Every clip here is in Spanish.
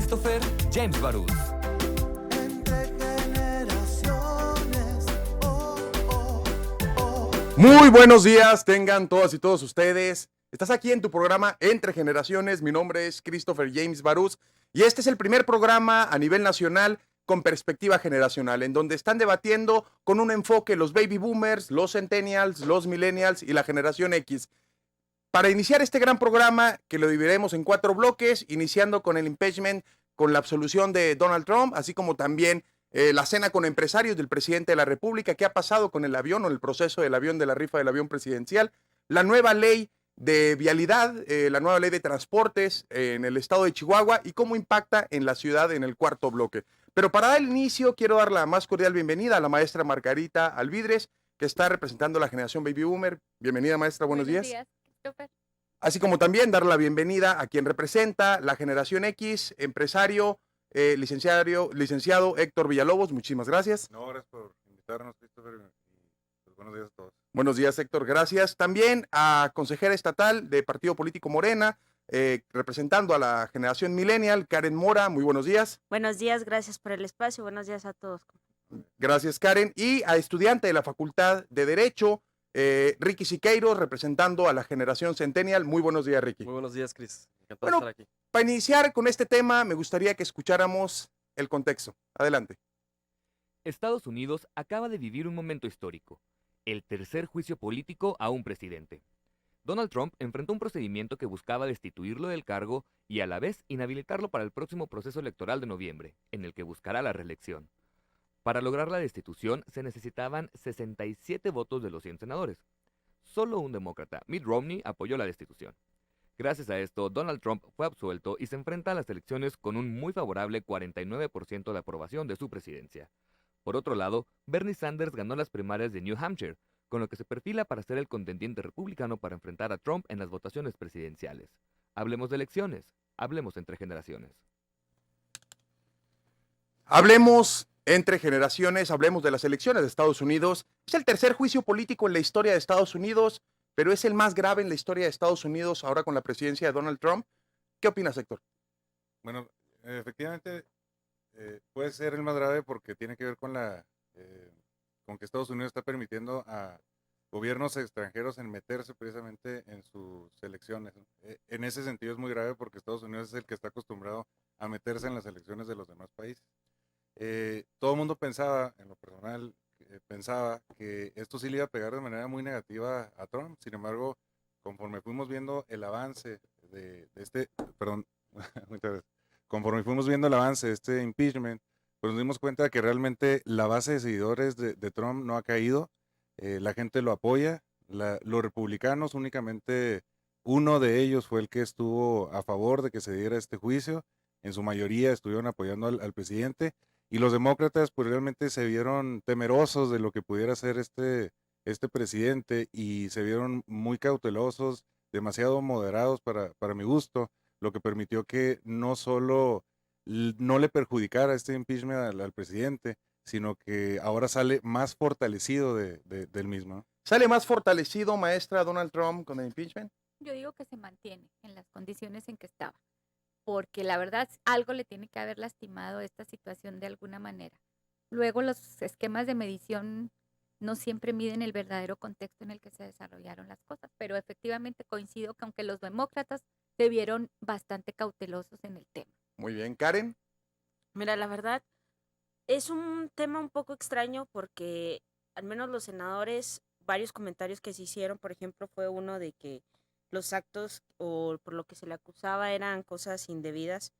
Christopher James Barús. Muy buenos días, tengan todas y todos ustedes. Estás aquí en tu programa Entre Generaciones. Mi nombre es Christopher James Barús y este es el primer programa a nivel nacional con perspectiva generacional, en donde están debatiendo con un enfoque los baby boomers, los centennials, los millennials y la generación X. Para iniciar este gran programa, que lo dividiremos en 4 bloques, iniciando con el impeachment, con la absolución de Donald Trump, así como también la cena con empresarios del presidente de la República, qué ha pasado con el avión o el proceso del avión, de la rifa del avión presidencial, la nueva ley de vialidad, la nueva ley de transportes en el estado de Chihuahua y cómo impacta en la ciudad en el 4 bloque. Pero para dar el inicio, quiero dar la más cordial bienvenida a la maestra Margarita Alvidres, que está representando a la generación Baby Boomer. Bienvenida, maestra, buenos días. Christopher. Así como también dar la bienvenida a quien representa la generación X, empresario, licenciado Héctor Villalobos. Muchísimas gracias. No, gracias por invitarnos, Christopher, y pues, buenos días a todos. Buenos días, Héctor, gracias. También a consejera estatal de Partido Político Morena, representando a la generación millennial, Karen Mora. Muy buenos días. Buenos días, gracias por el espacio, buenos días a todos. Gracias, Karen. Y a estudiante de la Facultad de Derecho, Ricky Siqueiros, representando a la generación Centennial. Muy buenos días, Ricky. Muy buenos días, Chris. Encantado Bueno, de estar aquí. Para iniciar con este tema, me gustaría que escucháramos el contexto. Adelante. Estados Unidos acaba de vivir un momento histórico, el tercer juicio político a un presidente. Donald Trump enfrentó un procedimiento que buscaba destituirlo del cargo y a la vez inhabilitarlo para el próximo proceso electoral de noviembre, en el que buscará la reelección. Para lograr la destitución se necesitaban 67 votos de los 100 senadores. Solo un demócrata, Mitt Romney, apoyó la destitución. Gracias a esto, Donald Trump fue absuelto y se enfrenta a las elecciones con un muy favorable 49% de aprobación de su presidencia. Por otro lado, Bernie Sanders ganó las primarias de New Hampshire, con lo que se perfila para ser el contendiente republicano para enfrentar a Trump en las votaciones presidenciales. Hablemos de elecciones, hablemos entre generaciones. Hablemos entre generaciones, hablemos de las elecciones de Estados Unidos. Es el tercer juicio político en la historia de Estados Unidos, pero es el más grave en la historia de Estados Unidos ahora con la presidencia de Donald Trump. ¿Qué opinas, Héctor? Bueno, efectivamente puede ser el más grave porque tiene que ver con con que Estados Unidos está permitiendo a gobiernos extranjeros en meterse precisamente en sus elecciones, ¿no? En ese sentido es muy grave porque Estados Unidos es el que está acostumbrado a meterse en las elecciones de los demás países. Todo el mundo pensaba, en lo personal, pensaba que esto sí le iba a pegar de manera muy negativa a Trump. Sin embargo, conforme fuimos viendo el avance muchas veces, conforme fuimos viendo el avance de este impeachment, pues nos dimos cuenta de que realmente la base de seguidores de Trump no ha caído. La gente lo apoya. Los republicanos, únicamente uno de ellos fue el que estuvo a favor de que se diera este juicio. En su mayoría estuvieron apoyando al presidente. Y los demócratas pues realmente se vieron temerosos de lo que pudiera hacer este presidente y se vieron muy cautelosos, demasiado moderados para mi gusto, lo que permitió que no solo no le perjudicara este impeachment al presidente, sino que ahora sale más fortalecido del mismo, ¿no? ¿Sale más fortalecido, maestra, Donald Trump con el impeachment? Yo digo que se mantiene en las condiciones en que estaba, porque la verdad algo le tiene que haber lastimado esta situación de alguna manera. Luego los esquemas de medición no siempre miden el verdadero contexto en el que se desarrollaron las cosas, pero efectivamente coincido que aunque los demócratas se vieron bastante cautelosos en el tema. Muy bien, Karen. Mira, la verdad, es un tema un poco extraño porque al menos los senadores, varios comentarios que se hicieron, por ejemplo, fue uno de que los actos o por lo que se le acusaba eran cosas indebidas,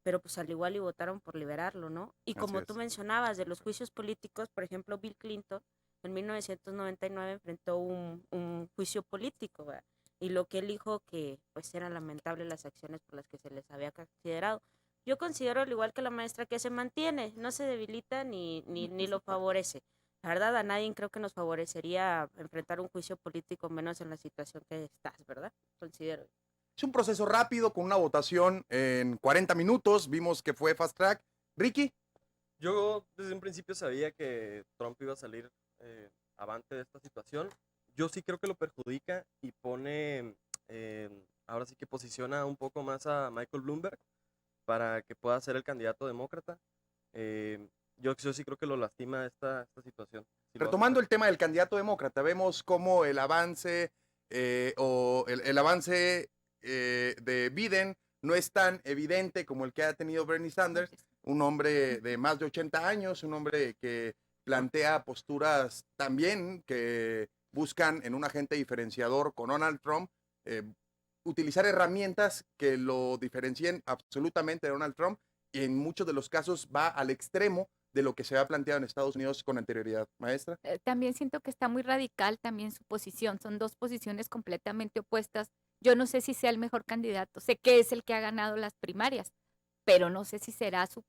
pero pues al igual y votaron por liberarlo, ¿no? Y Así como es. tú mencionabas de los juicios políticos, por ejemplo, Bill Clinton en 1999 enfrentó un juicio político, ¿verdad? Y lo que él dijo que pues eran lamentables las acciones por las que se les había considerado. Yo considero, al igual que la maestra, que se mantiene, no se debilita ni lo favorece. La verdad, a nadie creo que nos favorecería enfrentar un juicio político, menos en la situación que estás, ¿verdad? Considero. Es un proceso rápido con una votación en 40 minutos. Vimos que fue fast track. Ricky. Yo desde un principio sabía que Trump iba a salir avante de esta situación. Yo sí creo que lo perjudica y pone, ahora sí que posiciona un poco más a Michael Bloomberg para que pueda ser el candidato demócrata. Yo sí creo que lo lastima esta situación. Sí lo hace Retomando mal. el tema del candidato demócrata, vemos cómo el avance el avance de Biden no es tan evidente como el que ha tenido Bernie Sanders, un hombre de más de 80 años, un hombre que plantea posturas también que buscan en un agente diferenciador con Donald Trump, utilizar herramientas que lo diferencien absolutamente de Donald Trump y en muchos de los casos va al extremo de lo que se ha planteado en Estados Unidos con anterioridad. Maestra. También siento que está muy radical también su posición. Son dos posiciones completamente opuestas. Yo no sé si sea el mejor candidato. Sé que es el que ha ganado las primarias, pero no sé si será su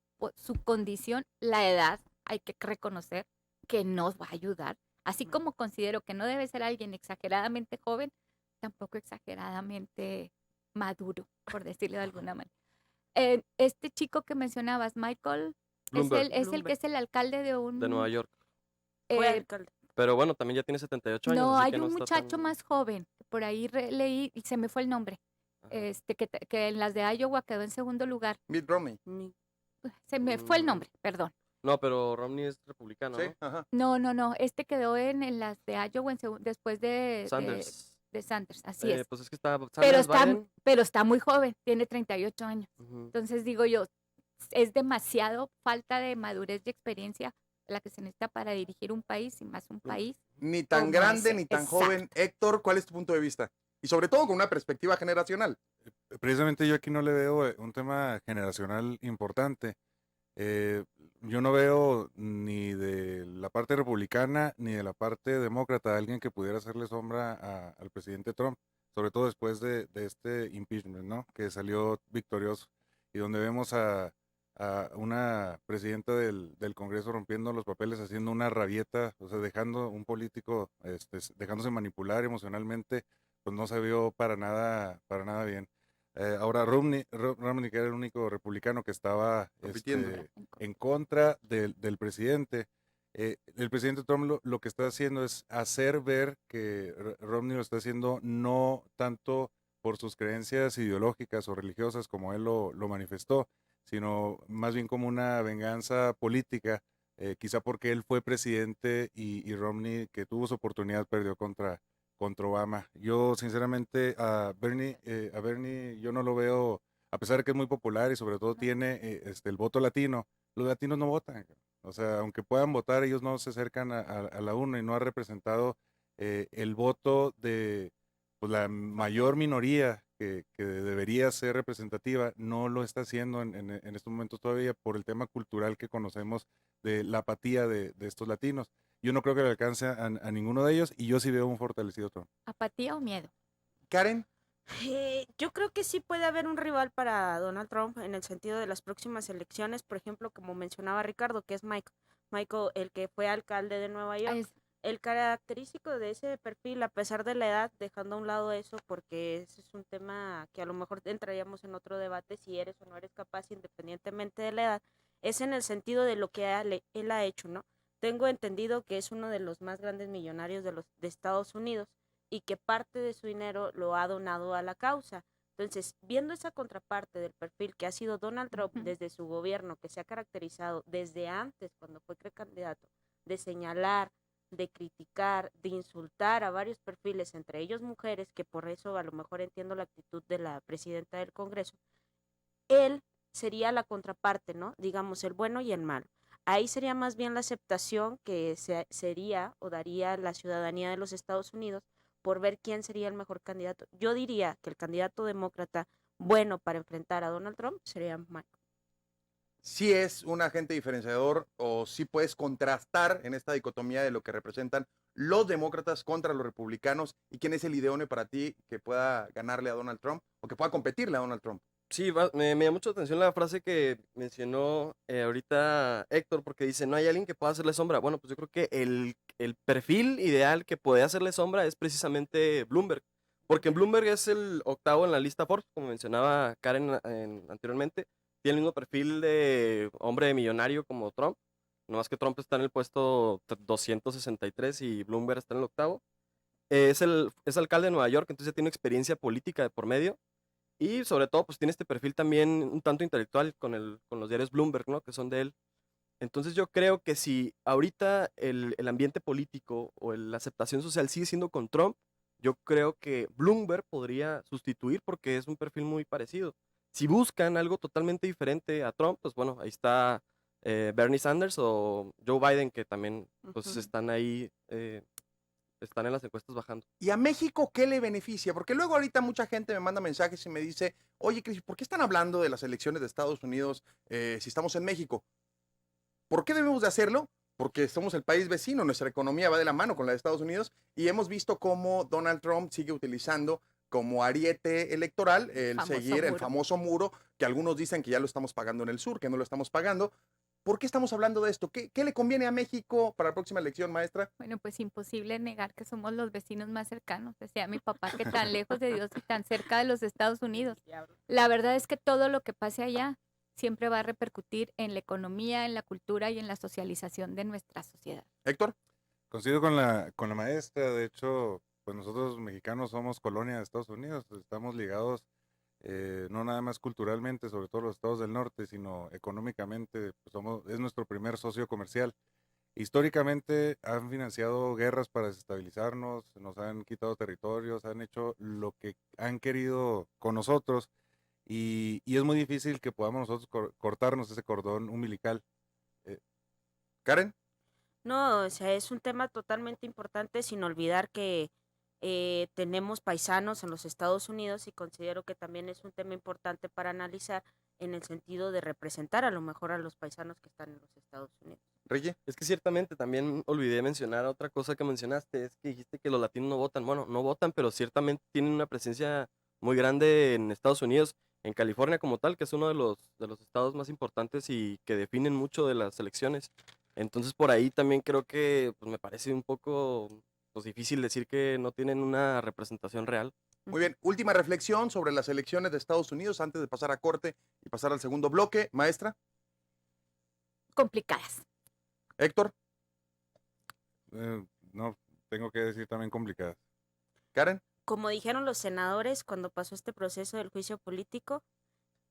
condición. La edad, hay que reconocer que nos va a ayudar. Así como considero que no debe ser alguien exageradamente joven, tampoco exageradamente maduro, por decirlo de alguna manera. Este chico que mencionabas, Michael, Bloomberg. es el que es el alcalde de De Nueva York. Fue eh, alcalde. Pero bueno, también ya tiene 78 años. no, así hay que no un está muchacho tan- más joven, por ahí leí y se me fue el nombre, Ajá. que en las de Iowa quedó en segundo lugar. Mitt Romney. Se me fue el Mm, nombre, perdón. No, pero Romney es republicano, Sí, ¿no? ajá. No, este quedó en las de Iowa después Sanders. de Sanders, así es. Pues es que está Pero Sanders, está, Biden. pero está muy joven, tiene 38 años. Ujú. Entonces digo yo, es demasiado falta de madurez y experiencia la que se necesita para dirigir un país y más un país. Ni tan Como grande ese, ni tan exacto. joven. Héctor, ¿cuál es tu punto de vista? Y sobre todo con una perspectiva generacional. Precisamente yo aquí no le veo un tema generacional importante. Yo no veo ni de la parte republicana ni de la parte demócrata alguien que pudiera hacerle sombra al presidente Trump, sobre todo después de este impeachment, ¿no? Que salió victorioso y donde vemos a una presidenta del Congreso rompiendo los papeles, haciendo una rabieta, o sea, dejando un político, dejándose manipular emocionalmente, pues no se vio para nada bien. Ahora Romney, que era el único republicano que estaba Compitiendo. en contra del presidente, el presidente Trump lo que está haciendo es hacer ver que Romney lo está haciendo no tanto por sus creencias ideológicas o religiosas como él lo manifestó, sino más bien como una venganza política, quizá porque él fue presidente y Romney, que tuvo su oportunidad, perdió contra Obama. Yo sinceramente a Bernie yo no lo veo, a pesar de que es muy popular y sobre todo tiene el voto latino, los latinos no votan. O sea, aunque puedan votar, ellos no se acercan a la urna y no ha representado el voto de pues, la mayor minoría que debería ser representativa, no lo está haciendo en estos momentos todavía por el tema cultural que conocemos de la apatía de estos latinos. Yo no creo que le alcance a ninguno de ellos y yo sí veo un fortalecido Trump. ¿Apatía o miedo? Karen, Yo creo que sí puede haber un rival para Donald Trump en el sentido de las próximas elecciones, por ejemplo, como mencionaba Ricardo, que es Michael, el que fue alcalde de Nueva York. Es- El característico de ese perfil, a pesar de la edad, dejando a un lado eso, porque ese es un tema que a lo mejor entraríamos en otro debate, si eres o no eres capaz, independientemente de la edad, es en el sentido de lo que él ha hecho, ¿no? Tengo entendido que es uno de los más grandes millonarios de Estados Unidos y que parte de su dinero lo ha donado a la causa. Entonces, viendo esa contraparte del perfil que ha sido Donald Trump Ujú. desde su gobierno, que se ha caracterizado desde antes, cuando fue candidato, de señalar, de criticar, de insultar a varios perfiles, entre ellos mujeres, que por eso a lo mejor entiendo la actitud de la presidenta del Congreso, él sería la contraparte, ¿no? Digamos, el bueno y el malo. Ahí sería más bien la aceptación que sería o daría la ciudadanía de los Estados Unidos por ver quién sería el mejor candidato. Yo diría que el candidato demócrata bueno para enfrentar a Donald Trump sería Mike. ¿sí es un agente diferenciador o sí puedes contrastar en esta dicotomía de lo que representan los demócratas contra los republicanos y quién es el idóneo para ti que pueda ganarle a Donald Trump o que pueda competirle a Donald Trump? Sí, me llama mucho la atención la frase que mencionó ahorita Héctor, porque dice, no hay alguien que pueda hacerle sombra. Bueno, pues yo creo que el perfil ideal que puede hacerle sombra es precisamente Bloomberg, porque Bloomberg es el octavo en la lista Forbes, como mencionaba Karen anteriormente. Tiene el mismo perfil de hombre millonario como Trump, nomás que Trump está en el puesto 263 y Bloomberg está en el octavo. Es alcalde de Nueva York, entonces ya tiene experiencia política de por medio. Y sobre todo, pues tiene este perfil también un tanto intelectual con los diarios Bloomberg, ¿no? Que son de él. Entonces yo creo que si ahorita el ambiente político o la aceptación social sigue siendo con Trump, yo creo que Bloomberg podría sustituir porque es un perfil muy parecido. Si buscan algo totalmente diferente a Trump, pues bueno, ahí está Bernie Sanders o Joe Biden, que también pues Ujú. están ahí, están en las encuestas bajando. ¿Y a México qué le beneficia? Porque luego ahorita mucha gente me manda mensajes y me dice, oye, Cris, ¿por qué están hablando de las elecciones de Estados Unidos si estamos en México? ¿Por qué debemos de hacerlo? Porque somos el país vecino, nuestra economía va de la mano con la de Estados Unidos y hemos visto cómo Donald Trump sigue utilizando como ariete electoral el Famoso seguir el muro. famoso muro, que algunos dicen que ya lo estamos pagando en el sur, que no lo estamos pagando. ¿Por qué estamos hablando de esto? ¿Qué le conviene a México para la próxima elección, maestra? Bueno, pues imposible negar que somos los vecinos más cercanos. Decía mi papá que tan lejos de Dios y tan cerca de los Estados Unidos. La verdad es que todo lo que pase allá siempre va a repercutir en la economía, en la cultura y en la socialización de nuestra sociedad. Héctor. Coincido con la maestra. De hecho, pues nosotros mexicanos somos colonia de Estados Unidos, estamos ligados no nada más culturalmente, sobre todo los estados del norte, sino económicamente, pues es nuestro primer socio comercial. Históricamente han financiado guerras para desestabilizarnos, nos han quitado territorios, han hecho lo que han querido con nosotros y es muy difícil que podamos nosotros cortarnos ese cordón umbilical. Karen. No, o sea, es un tema totalmente importante sin olvidar que tenemos paisanos en los Estados Unidos y considero que también es un tema importante para analizar en el sentido de representar a lo mejor a los paisanos que están en los Estados Unidos. Ricky. Es que ciertamente también olvidé mencionar otra cosa que mencionaste, es que dijiste que los latinos no votan. Bueno, no votan, pero ciertamente tienen una presencia muy grande en Estados Unidos, en California como tal, que es uno de los estados más importantes y que definen mucho de las elecciones. Entonces por ahí también creo que pues, me parece un poco pues, difícil decir que no tienen una representación real. Muy bien, última reflexión sobre las elecciones de Estados Unidos antes de pasar a corte y pasar al segundo bloque. Maestra. Complicadas. Héctor. No, tengo que decir también complicadas. Karen. Como dijeron los senadores cuando pasó este proceso del juicio político,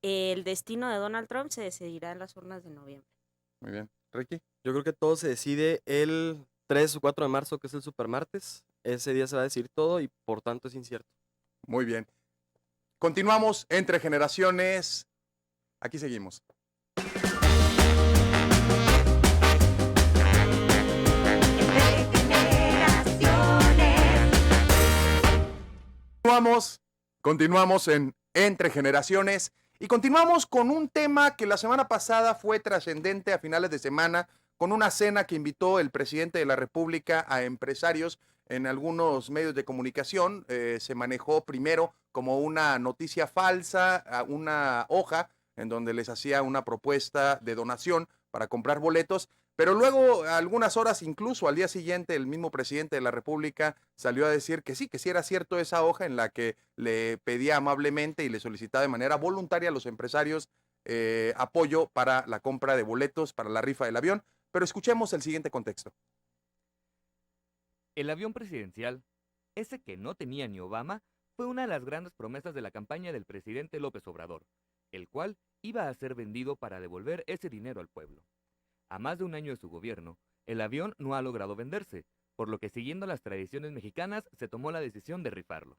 el destino de Donald Trump se decidirá en las urnas de noviembre. Muy bien. Ricky. Yo creo que todo se decide el 3 o 4 de marzo, que es el supermartes. Ese día se va a decir todo y por tanto es incierto. Muy bien. Continuamos entre generaciones. Aquí seguimos. Continuamos en Entre Generaciones y continuamos con un tema que la semana pasada fue trascendente a finales de semana con una cena que invitó el presidente de la República a empresarios en algunos medios de comunicación. Se manejó primero como una noticia falsa, una hoja en donde les hacía una propuesta de donación para comprar boletos. Pero luego, algunas horas, incluso al día siguiente, el mismo presidente de la República salió a decir que sí era cierto esa hoja en la que le pedía amablemente y le solicitaba de manera voluntaria a los empresarios apoyo para la compra de boletos para la rifa del avión. Pero escuchemos el siguiente contexto. El avión presidencial, ese que no tenía ni Obama, fue una de las grandes promesas de la campaña del presidente López Obrador, el cual iba a ser vendido para devolver ese dinero al pueblo. A más de un año de su gobierno, el avión no ha logrado venderse, por lo que siguiendo las tradiciones mexicanas se tomó la decisión de rifarlo.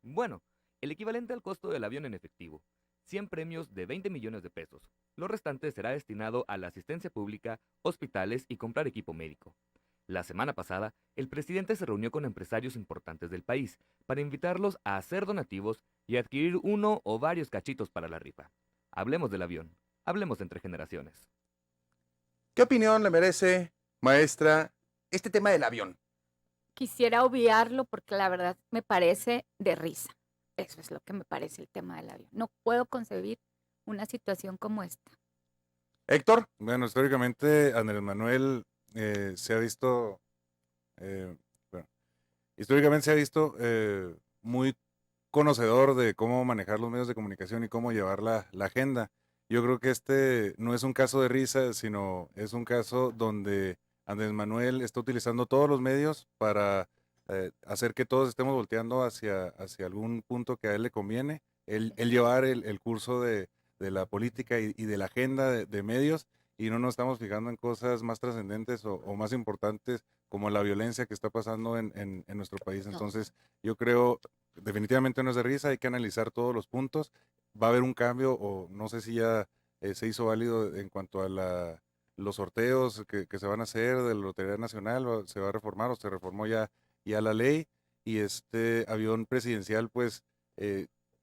Bueno, el equivalente al costo del avión en efectivo, 100 premios de 20 millones de pesos. Lo restante será destinado a la asistencia pública, hospitales y comprar equipo médico. La semana pasada, el presidente se reunió con empresarios importantes del país para invitarlos a hacer donativos y adquirir uno o varios cachitos para la rifa. Hablemos del avión, hablemos entre generaciones. ¿Qué opinión le merece, maestra, este tema del avión? Quisiera obviarlo porque la verdad me parece de risa. Eso es lo que me parece el tema del avión. No puedo concebir una situación como esta. Héctor. Bueno, históricamente Andrés Manuel se ha visto, históricamente se ha visto muy conocedor de cómo manejar los medios de comunicación y cómo llevar la agenda. Yo creo que este no es un caso de risa, sino es un caso donde Andrés Manuel está utilizando todos los medios para hacer que todos estemos volteando hacia algún punto que a él le conviene. el llevar el curso de la política y de la agenda de medios, y no nos estamos fijando en cosas más trascendentes o más importantes como la violencia que está pasando en nuestro país. No. Entonces, yo creo, definitivamente no es de risa, hay que analizar todos los puntos. Va a haber un cambio, o no sé si ya se hizo válido en cuanto a los sorteos que se van a hacer de la Lotería Nacional, o se va a reformar o se reformó ya la ley, y este avión presidencial, pues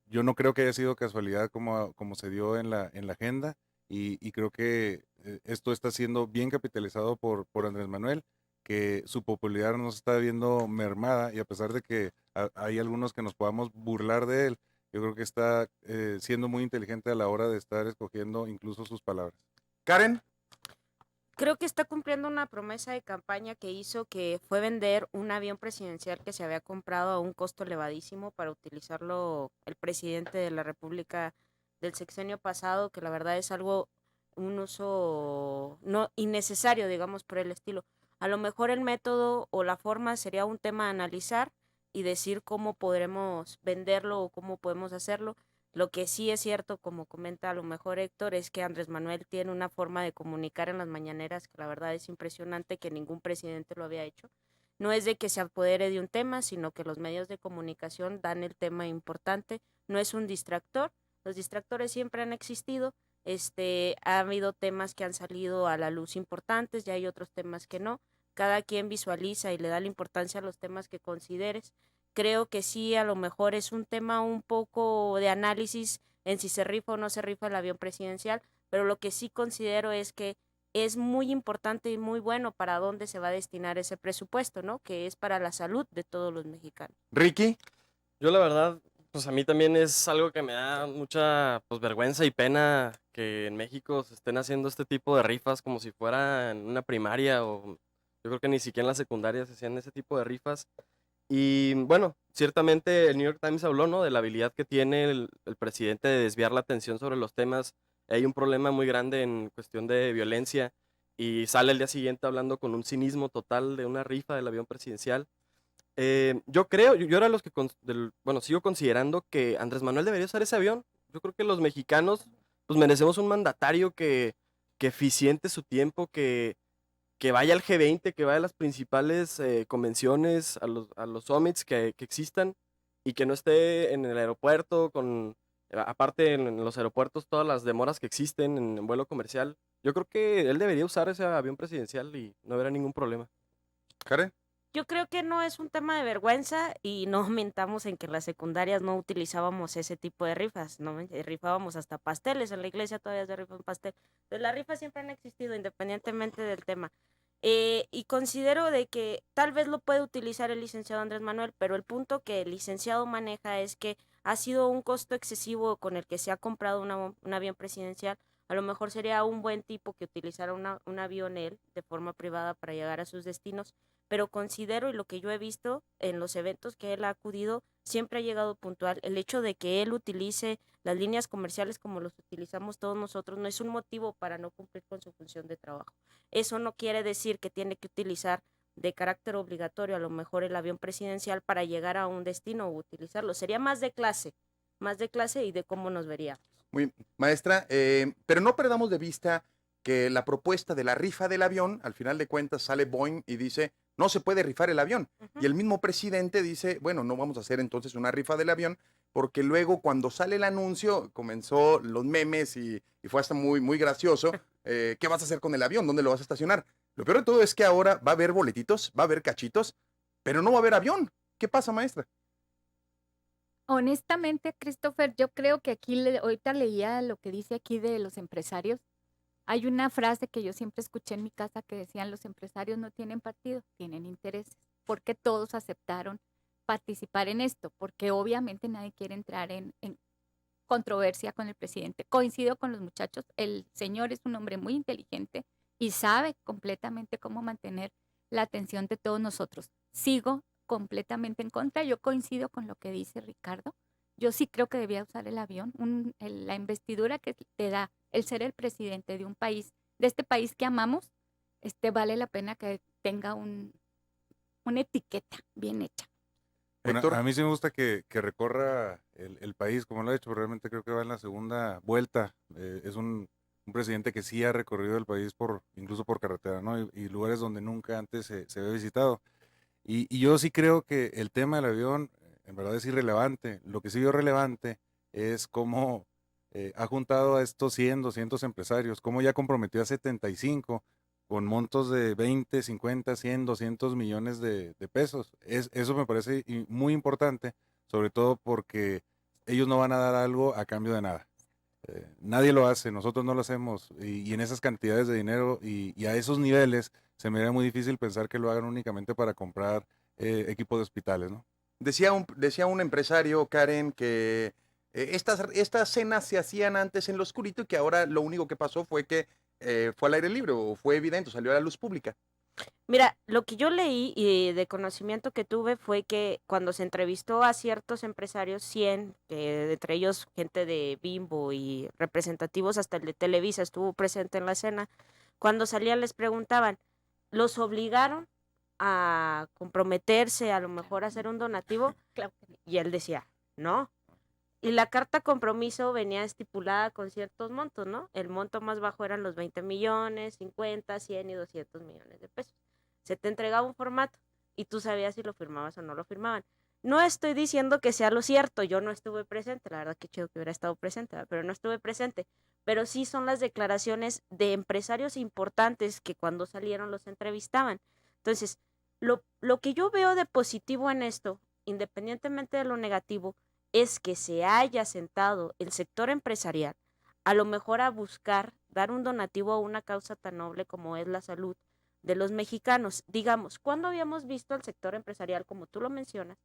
yo no creo que haya sido casualidad como se dio en la agenda, y creo que esto está siendo bien capitalizado por Andrés Manuel, que su popularidad no se está viendo mermada, y a pesar de que hay algunos que nos podamos burlar de él, yo creo que está siendo muy inteligente a la hora de estar escogiendo incluso sus palabras. Karen, Creo que está cumpliendo una promesa de campaña que hizo, que fue vender un avión presidencial que se había comprado a un costo elevadísimo para utilizarlo el presidente de la República del sexenio pasado, que la verdad es algo, un uso no innecesario, digamos, por el estilo. A lo mejor el método o la forma sería un tema a analizar y decir cómo podremos venderlo o cómo podemos hacerlo. Lo que sí es cierto, como comenta a lo mejor Héctor, es que Andrés Manuel tiene una forma de comunicar en las mañaneras que la verdad es impresionante, que ningún presidente lo había hecho. No es de que se apodere de un tema, sino que los medios de comunicación dan el tema importante. No es un distractor. Los distractores siempre han existido. Ha habido temas que han salido a la luz importantes, y hay otros temas que no. Cada quien visualiza y le da la importancia a los temas que consideres. Creo que sí, a lo mejor es un tema un poco de análisis en si se rifa o no se rifa el avión presidencial, pero lo que sí considero es que es muy importante y muy bueno para dónde se va a destinar ese presupuesto, ¿no? Que es para la salud de todos los mexicanos. Ricky, Yo la verdad, pues a mí también es algo que me da mucha pues vergüenza y pena que en México se estén haciendo este tipo de rifas como si fuera en una primaria, o yo creo que ni siquiera en la secundaria se hacían ese tipo de rifas. Y bueno, ciertamente el New York Times habló, ¿no?, de la habilidad que tiene el presidente de desviar la atención sobre los temas. Hay un problema muy grande en cuestión de violencia, y sale el día siguiente hablando con un cinismo total de una rifa del avión presidencial. Yo creo, yo era los que, bueno, sigo considerando que Andrés Manuel debería usar ese avión. Yo creo que los mexicanos pues merecemos un mandatario que eficiente su tiempo, que vaya al G20, que vaya a las principales convenciones, a los summits que existan, y que no esté en el aeropuerto aparte en los aeropuertos todas las demoras que existen en vuelo comercial. Yo creo que él debería usar ese avión presidencial y no habrá ningún problema. Karen. Yo creo que no es un tema de vergüenza, y no mentamos en que en las secundarias no utilizábamos ese tipo de rifas, ¿no? Rifábamos hasta pasteles, en la iglesia todavía se rifan pastel. Entonces las rifas siempre han existido independientemente del tema. Y considero de que tal vez lo puede utilizar el licenciado Andrés Manuel, pero el punto que el licenciado maneja es que ha sido un costo excesivo con el que se ha comprado un avión presidencial. A lo mejor sería un buen tipo que utilizara un avión él de forma privada para llegar a sus destinos, pero considero, y lo que yo he visto en los eventos que él ha acudido, siempre ha llegado puntual. El hecho de que él utilice las líneas comerciales como los utilizamos todos nosotros no es un motivo para no cumplir con su función de trabajo. Eso no quiere decir que tiene que utilizar de carácter obligatorio a lo mejor el avión presidencial para llegar a un destino o utilizarlo. Sería más de clase y de cómo nos vería. Muy, maestra, pero no perdamos de vista que la propuesta de la rifa del avión, al final de cuentas sale Boeing y dice, no se puede rifar el avión. Y el mismo presidente dice, bueno, no vamos a hacer entonces una rifa del avión, porque luego cuando sale el anuncio, comenzó los memes y fue hasta muy, muy gracioso. ¿Qué vas a hacer con el avión? ¿Dónde lo vas a estacionar? Lo peor de todo es que ahora va a haber boletitos, va a haber cachitos, pero no va a haber avión. ¿Qué pasa, maestra? Honestamente, Christopher, yo creo que aquí, ahorita leía lo que dice aquí de los empresarios. Hay una frase que yo siempre escuché en mi casa que decían: los empresarios no tienen partido, tienen intereses. Porque todos aceptaron participar en esto, porque obviamente nadie quiere entrar en controversia con el presidente. Coincido con los muchachos, el señor es un hombre muy inteligente y sabe completamente cómo mantener la atención de todos nosotros. Sigo completamente en contra, yo coincido con lo que dice Ricardo. Yo sí creo que debía usar el avión, la investidura que te da el ser el presidente de un país, de este país que amamos, vale la pena que tenga una etiqueta bien hecha. Bueno, Héctor. a mí sí me gusta que recorra el país como lo ha hecho, pero realmente creo que va en la segunda vuelta. Es un presidente que sí ha recorrido el país incluso por carretera, ¿no? Y lugares donde nunca antes se había visitado. Y yo sí creo que el tema del avión, en verdad es irrelevante. Lo que sí veo relevante es cómo ha juntado a estos 100, 200 empresarios, cómo ya comprometió a 75 con montos de 20, 50, 100, 200 millones de pesos. Eso me parece muy importante, sobre todo porque ellos no van a dar algo a cambio de nada. Nadie lo hace, nosotros no lo hacemos, y en esas cantidades de dinero y a esos niveles se me era muy difícil pensar que lo hagan únicamente para comprar equipos de hospitales, ¿no? Decía un empresario, Karen, que estas cenas se hacían antes en lo oscurito y que ahora lo único que pasó fue que fue al aire libre o fue evidente, salió a la luz pública. Mira, lo que yo leí y de conocimiento que tuve fue que cuando se entrevistó a ciertos empresarios, 100, entre ellos gente de Bimbo y representativos hasta el de Televisa estuvo presente en la cena, cuando salían les preguntaban, ¿los obligaron a comprometerse, a lo mejor a hacer un donativo? Claro que no. Y él decía, no. Y la carta compromiso venía estipulada con ciertos montos, ¿no? El monto más bajo eran los 20 millones, 50, 100 y 200 millones de pesos. Se te entregaba un formato y tú sabías si lo firmabas o no lo firmaban. No estoy diciendo que sea lo cierto, yo no estuve presente, la verdad que chido que hubiera estado presente, ¿verdad? Pero no estuve presente. Pero sí son las declaraciones de empresarios importantes que cuando salieron los entrevistaban. Entonces, lo que yo veo de positivo en esto, independientemente de lo negativo, es que se haya sentado el sector empresarial a lo mejor a buscar dar un donativo a una causa tan noble como es la salud de los mexicanos. Digamos, ¿cuándo habíamos visto al sector empresarial, como tú lo mencionas,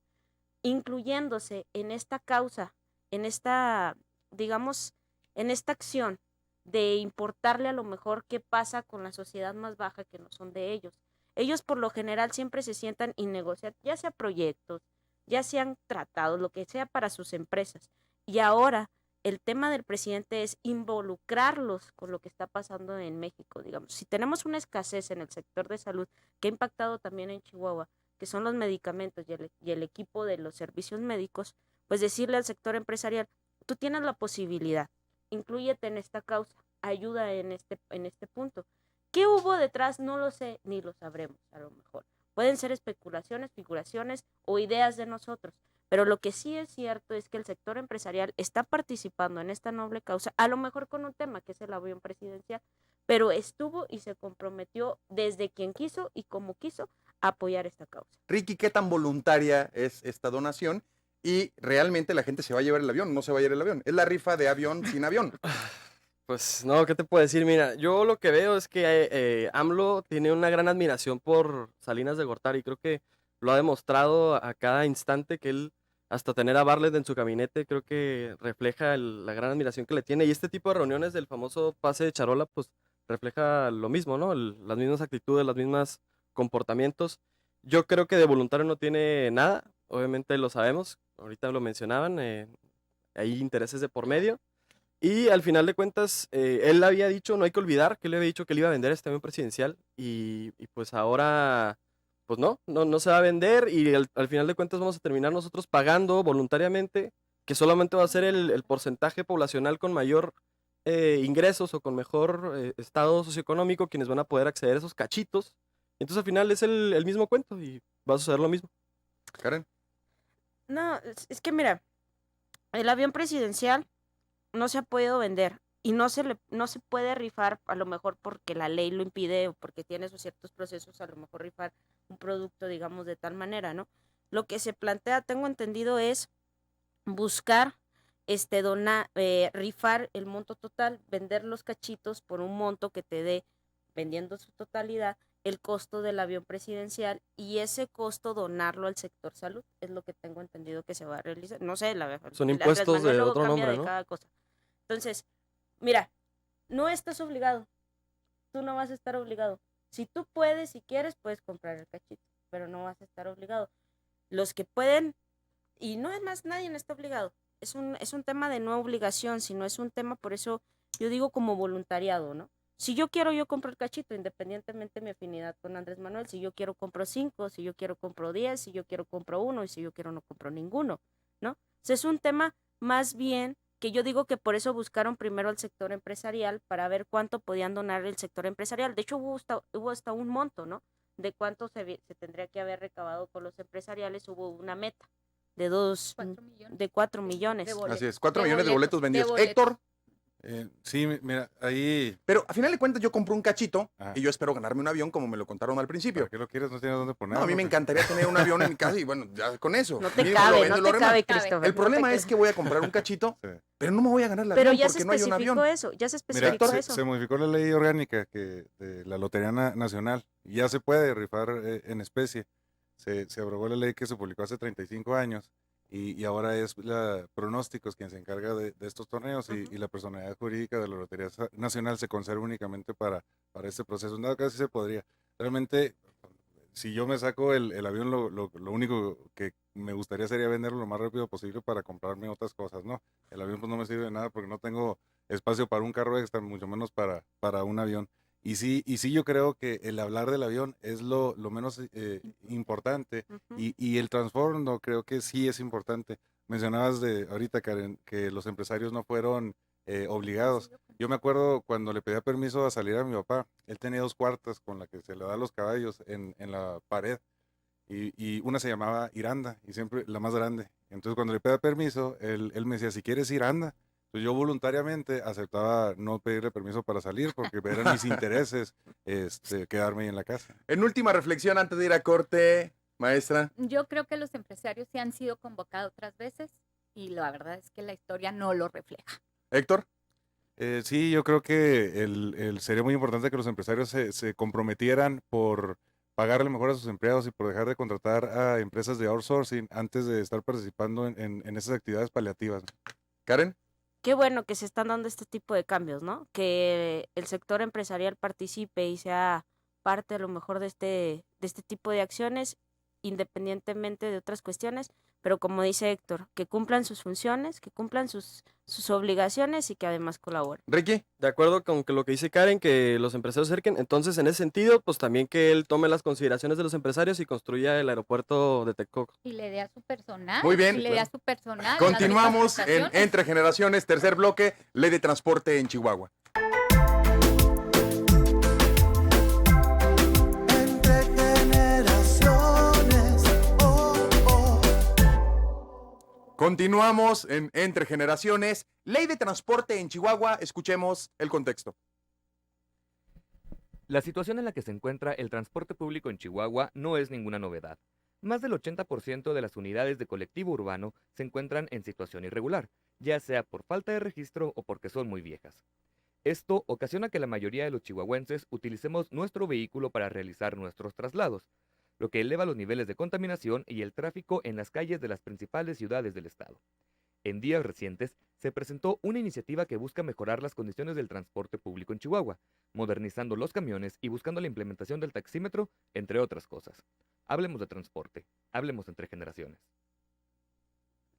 incluyéndose en esta causa, en esta, digamos, en esta acción de importarle a lo mejor qué pasa con la sociedad más baja que no son de ellos? Ellos por lo general siempre se sientan y negocian, ya sea proyectos, ya sean tratados, lo que sea para sus empresas. Y ahora el tema del presidente es involucrarlos con lo que está pasando en México, digamos. Si tenemos una escasez en el sector de salud que ha impactado también en Chihuahua, que son los medicamentos y el equipo de los servicios médicos, pues decirle al sector empresarial, tú tienes la posibilidad, inclúyete en esta causa, ayuda en este punto. ¿Qué hubo detrás? No lo sé, ni lo sabremos a lo mejor. Pueden ser especulaciones, figuraciones o ideas de nosotros, pero lo que sí es cierto es que el sector empresarial está participando en esta noble causa, a lo mejor con un tema que es el avión presidencial, pero estuvo y se comprometió desde quien quiso y como quiso a apoyar esta causa. Ricky, ¿qué tan voluntaria es esta donación? Y realmente la gente se va a llevar el avión, no se va a llevar el avión. Es la rifa de avión sin avión. Pues no, ¿qué te puedo decir? Mira, yo lo que veo es que AMLO tiene una gran admiración por Salinas de Gortari. Creo que lo ha demostrado a cada instante que él, hasta tener a Bartlett en su gabinete, creo que refleja la gran admiración que le tiene. Y este tipo de reuniones del famoso pase de charola, pues refleja lo mismo, ¿no? Las mismas actitudes, los mismos comportamientos. Yo creo que de voluntario no tiene nada, obviamente lo sabemos, ahorita lo mencionaban, hay intereses de por medio. Y al final de cuentas, él había dicho, no hay que olvidar que él había dicho que él iba a vender este avión presidencial y pues ahora, pues no se va a vender y al final de cuentas vamos a terminar nosotros pagando voluntariamente, que solamente va a ser el porcentaje poblacional con mayor ingresos o con mejor estado socioeconómico quienes van a poder acceder a esos cachitos. Entonces al final es el mismo cuento y va a suceder lo mismo. Karen. No, es que mira, el avión presidencial no se ha podido vender y no se puede rifar, a lo mejor porque la ley lo impide o porque tiene esos ciertos procesos, a lo mejor rifar un producto, digamos, de tal manera, ¿no? Lo que se plantea, tengo entendido, es buscar rifar el monto total, vender los cachitos por un monto que te dé, vendiendo su totalidad, el costo del avión presidencial y ese costo donarlo al sector salud, es lo que tengo entendido que se va a realizar. No sé, Son el Andrés impuestos Manuel de luego otro cambia nombre, de ¿no? cada cosa. Entonces, mira, no estás obligado, tú no vas a estar obligado. Si tú puedes, si quieres, puedes comprar el cachito, pero no vas a estar obligado. Los que pueden, y no es más, nadie está obligado. Es un tema de no obligación, sino es un tema, por eso yo digo como voluntariado, ¿no? Si yo quiero, yo compro el cachito, independientemente de mi afinidad con Andrés Manuel. Si yo quiero, compro 5, si yo quiero, compro 10, si yo quiero, compro 1 y si yo quiero, no compro ninguno, ¿no? O sea, es un tema más bien que yo digo que por eso buscaron primero al sector empresarial para ver cuánto podían donar el sector empresarial. De hecho, hubo hasta un monto, ¿no? De cuánto se tendría que haber recabado con los empresariales. Hubo una meta de 4 millones. de 4 millones. De boletos. Así es, 4 De millones de boletos boletos, de vendidos. boletos. Héctor, Sí, mira, ahí, pero a final de cuentas yo compro un cachito Ajá. y yo espero ganarme un avión como me lo contaron al principio. ¿para qué lo quieres? No tienes dónde No, ponerlo. a mí me encantaría tener un avión en mi casa y bueno, ya con eso. No te Mínimo lo cabe, vendo y no lo te remate. cabe, Cabe. Christopher. El problema es que voy a comprar un cachito, Sí. pero no me voy a ganar el Pero avión ya se porque no hay un avión. especificó eso, ya se Mira, especificó se, eso. se modificó la ley orgánica de la Lotería Nacional. Ya se puede rifar en especie. Se abrogó la ley que se publicó hace 35 años y ahora es la Pronósticos quien se encarga de estos torneos y la personalidad jurídica de la Lotería Nacional se conserva únicamente para este proceso. En dado caso sí se podría. Realmente, si yo me saco el avión, lo único que me gustaría sería venderlo lo más rápido posible para comprarme otras cosas, ¿no? El avión pues no me sirve de nada porque no tengo espacio para un carro extra, mucho menos para un avión. Y sí yo creo que el hablar del avión es lo menos importante Ujú. y el trasfondo creo que sí es importante. Mencionabas ahorita, Karen, que los empresarios no fueron obligados. Yo me acuerdo cuando le pedía permiso a salir a mi papá, él tenía 2 cuartas con la que se le da a los caballos en la pared y una se llamaba Iranda y siempre la más grande. Entonces cuando le pedía permiso, él me decía, si quieres ir, anda. Entonces yo voluntariamente aceptaba no pedirle permiso para salir porque eran mis intereses quedarme ahí en la casa. En última reflexión antes de ir a corte, maestra. Yo creo que los empresarios sí han sido convocados otras veces y la verdad es que la historia no lo refleja. Héctor, Sí, yo creo que sería muy importante que los empresarios se comprometieran por pagarle mejor a sus empleados y por dejar de contratar a empresas de outsourcing antes de estar participando en esas actividades paliativas. Karen, Qué bueno que se están dando este tipo de cambios, ¿no? Que el sector empresarial participe y sea parte a lo mejor de este tipo de acciones, independientemente de otras cuestiones, pero como dice Héctor, que cumplan sus funciones, que cumplan sus obligaciones y que además colaboren. Ricky. De acuerdo con lo que dice Karen, que los empresarios se acerquen, entonces en ese sentido, pues también que él tome las consideraciones de los empresarios y construya el aeropuerto de Texcoco. Y le dé a su personal. Muy bien. Y le dé a su personal. las Continuamos mismas en prestaciones. Entre Generaciones, tercer bloque, ley de transporte en Chihuahua. Entre generaciones, oh, oh. Continuamos en Entre Generaciones, ley de transporte en Chihuahua. Escuchemos el contexto. La situación en la que se encuentra el transporte público en Chihuahua no es ninguna novedad. Más del 80% de las unidades de colectivo urbano se encuentran en situación irregular, ya sea por falta de registro o porque son muy viejas. Esto ocasiona que la mayoría de los chihuahuenses utilicemos nuestro vehículo para realizar nuestros traslados, lo que eleva los niveles de contaminación y el tráfico en las calles de las principales ciudades del estado. En días recientes, se presentó una iniciativa que busca mejorar las condiciones del transporte público en Chihuahua, modernizando los camiones y buscando la implementación del taxímetro, entre otras cosas. Hablemos de transporte, hablemos entre generaciones.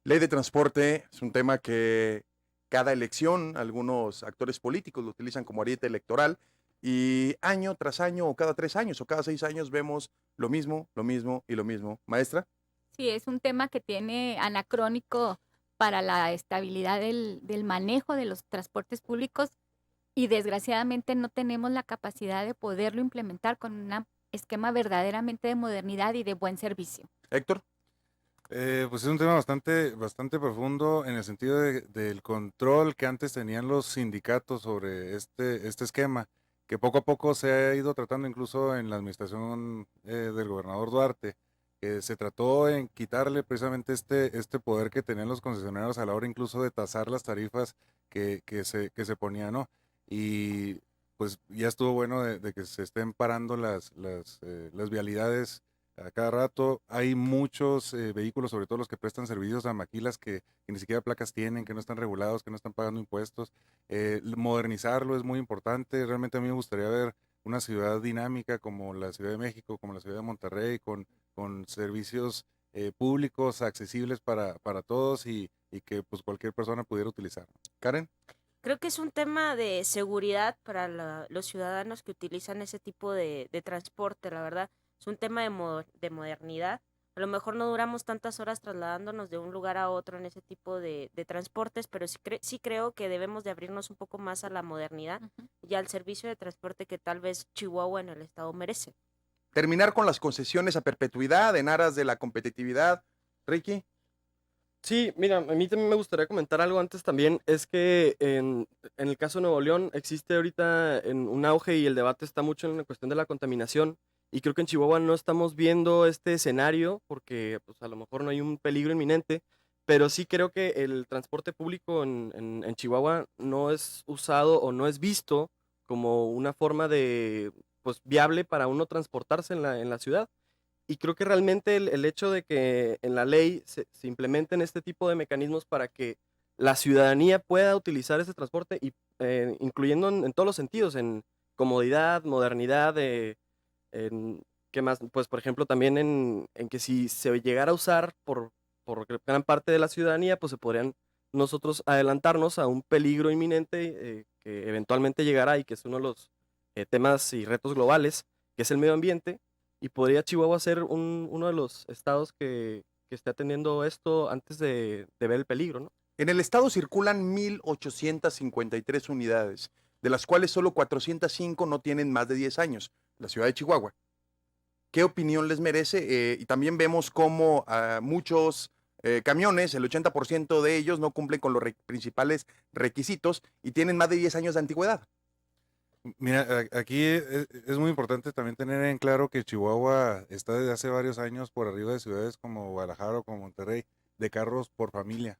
Ley de transporte es un tema que cada elección, algunos actores políticos lo utilizan como ariete electoral y año tras año o cada 3 años o cada 6 años vemos lo mismo, lo mismo y lo mismo. Maestra. Sí, es un tema que tiene anacrónico para la estabilidad del manejo de los transportes públicos y desgraciadamente no tenemos la capacidad de poderlo implementar con un esquema verdaderamente de modernidad y de buen servicio. Héctor. Pues es un tema bastante profundo en el sentido del control que antes tenían los sindicatos sobre este esquema, que poco a poco se ha ido tratando incluso en la administración del gobernador Duarte. Se trató en quitarle precisamente este poder que tenían los concesionarios a la hora incluso de tasar las tarifas que se ponían, ¿no? Y pues ya estuvo bueno de que se estén parando las vialidades a cada rato. Hay muchos vehículos, sobre todo los que prestan servicios a maquilas que ni siquiera placas tienen, que no están regulados, que no están pagando impuestos. Modernizarlo es muy importante. Realmente a mí me gustaría ver una ciudad dinámica como la Ciudad de México, como la Ciudad de Monterrey, con servicios públicos accesibles para todos y que pues cualquier persona pudiera utilizar. Karen. Creo que es un tema de seguridad para los ciudadanos que utilizan ese tipo de transporte, la verdad. Es un tema de modernidad. A lo mejor no duramos tantas horas trasladándonos de un lugar a otro en ese tipo de transportes, pero sí creo que debemos de abrirnos un poco más a la modernidad Ujú. y al servicio de transporte que tal vez Chihuahua en el estado merece. Terminar con las concesiones a perpetuidad en aras de la competitividad. Ricky. Sí, mira, a mí también me gustaría comentar algo antes también, es que en el caso de Nuevo León existe ahorita un auge y el debate está mucho en la cuestión de la contaminación y creo que en Chihuahua no estamos viendo este escenario porque pues, a lo mejor no hay un peligro inminente, pero sí creo que el transporte público en Chihuahua no es usado o no es visto como una forma de, pues, viable para uno transportarse en la ciudad. Y creo que realmente el hecho de que en la ley se implementen este tipo de mecanismos para que la ciudadanía pueda utilizar ese transporte, y incluyendo en todos los sentidos, en comodidad, modernidad, ¿qué más? Pues por ejemplo también en que si se llegara a usar por gran parte de la ciudadanía, pues se podrían nosotros adelantarnos a un peligro inminente que eventualmente llegará y que es uno de los temas y retos globales, que es el medio ambiente, y podría Chihuahua ser uno de los estados que esté atendiendo esto antes de ver el peligro, ¿no? En el estado circulan 1,853 unidades, de las cuales solo 405 no tienen más de 10 años. La ciudad de Chihuahua. ¿Qué opinión les merece? Y también vemos cómo muchos camiones, el 80% de ellos no cumplen con los principales requisitos y tienen más de 10 años de antigüedad. Mira, aquí es muy importante también tener en claro que Chihuahua está desde hace varios años por arriba de ciudades como Guadalajara o como Monterrey, de carros por familia.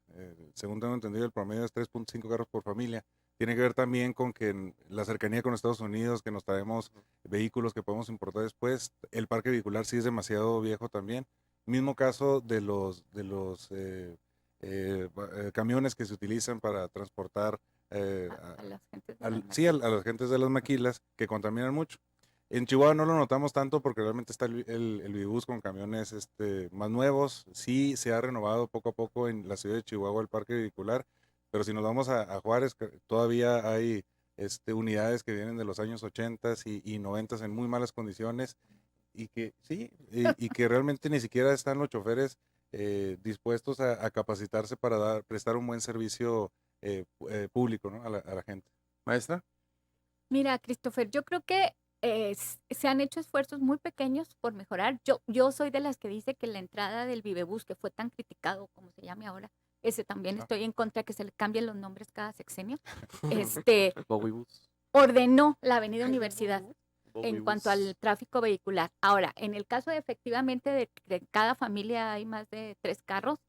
Según tengo entendido, el promedio es 3.5 carros por familia. Tiene que ver también con que en la cercanía con Estados Unidos, que nos traemos vehículos que podemos importar después, el parque vehicular sí es demasiado viejo también. Mismo caso de los camiones que se utilizan para transportar A las gentes de las sí, a maquilas. las gentes de las maquilas que contaminan mucho. En Chihuahua no lo notamos tanto porque realmente está el Vivus con camiones más nuevos. Sí, se ha renovado poco a poco en la ciudad de Chihuahua el parque vehicular, pero si nos vamos a Juárez, todavía hay unidades que vienen de los años 80 y 90 en muy malas condiciones y que sí, y que realmente ni siquiera están los choferes dispuestos a capacitarse para prestar un buen servicio público, ¿no? a la gente. Maestra. Mira, Christopher, yo creo que se han hecho esfuerzos muy pequeños por mejorar. Yo soy de las que dice que la entrada del Vivebus, que fue tan criticado como se llame ahora, ese también estoy en contra de que se le cambien los nombres cada sexenio, Bowie Bus. ordenó la Avenida Universidad Bowie en cuanto Bus. al tráfico vehicular. Ahora, en el caso de efectivamente de que cada familia hay más de 3 carros,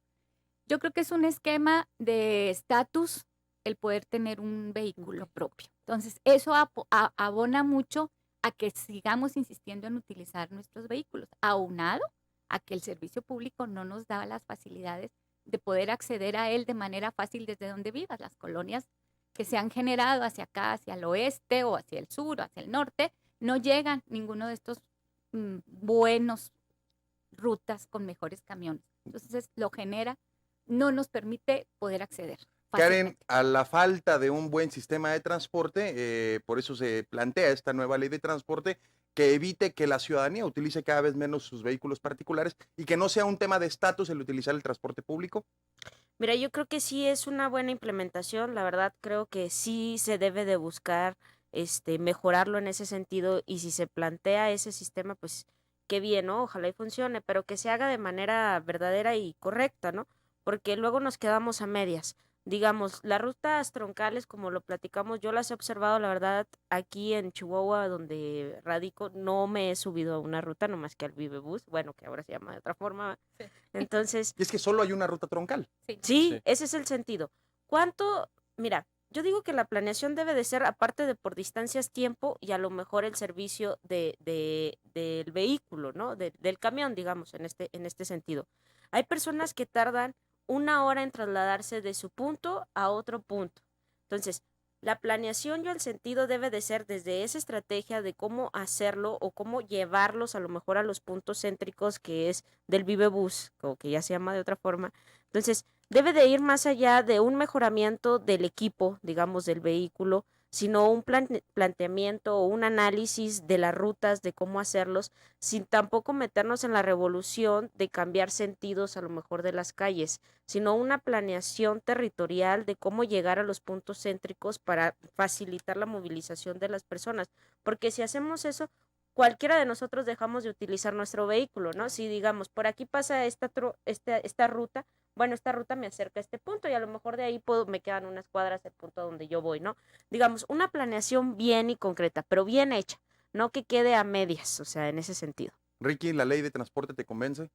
yo creo que es un esquema de estatus el poder tener un vehículo propio. Entonces, eso abona mucho a que sigamos insistiendo en utilizar nuestros vehículos, aunado a que el servicio público no nos da las facilidades de poder acceder a él de manera fácil desde donde vivas. Las colonias que se han generado hacia acá, hacia el oeste o hacia el sur o hacia el norte, no llegan ninguno de estos buenos rutas con mejores camiones. Entonces, lo genera, no nos permite poder acceder. Karen, fácilmente. a la falta de un buen sistema de transporte, por eso se plantea esta nueva ley de transporte que evite que la ciudadanía utilice cada vez menos sus vehículos particulares y que no sea un tema de estatus el utilizar el transporte público. Mira, yo creo que sí es una buena implementación, la verdad creo que sí se debe de buscar mejorarlo en ese sentido, y si se plantea ese sistema, pues qué bien, ¿no? Ojalá y funcione, pero que se haga de manera verdadera y correcta, ¿no? Porque luego nos quedamos a medias. Digamos, las rutas troncales, como lo platicamos, yo las he observado, la verdad, aquí en Chihuahua, donde radico, no me he subido a una ruta, nomás que al Vivebus, bueno, que ahora se llama de otra forma. Sí. Entonces, Y es que solo hay una ruta troncal. Sí. sí, Sí. ese es el sentido. ¿Cuánto? Mira, yo digo que la planeación debe de ser, aparte de por distancias, tiempo y a lo mejor el servicio del vehículo, ¿no? Del camión, digamos, en este sentido. Hay personas que tardan 1 hora en trasladarse de su punto a otro punto. Entonces, la planeación y el sentido debe de ser desde esa estrategia de cómo hacerlo o cómo llevarlos a lo mejor a los puntos céntricos que es del Vivebus, como que ya se llama de otra forma. Entonces, debe de ir más allá de un mejoramiento del equipo, digamos, del vehículo, sino un planteamiento o un análisis de las rutas, de cómo hacerlos, sin tampoco meternos en la revolución de cambiar sentidos a lo mejor de las calles, sino una planeación territorial de cómo llegar a los puntos céntricos para facilitar la movilización de las personas. Porque si hacemos eso, cualquiera de nosotros dejamos de utilizar nuestro vehículo, ¿no? Si digamos, por aquí pasa esta ruta, bueno, esta ruta me acerca a este punto y a lo mejor de ahí me quedan unas cuadras del punto a donde yo voy, ¿no? Digamos, una planeación bien y concreta, pero bien hecha, no que quede a medias, o sea, en ese sentido. Ricky, ¿la ley de transporte te convence?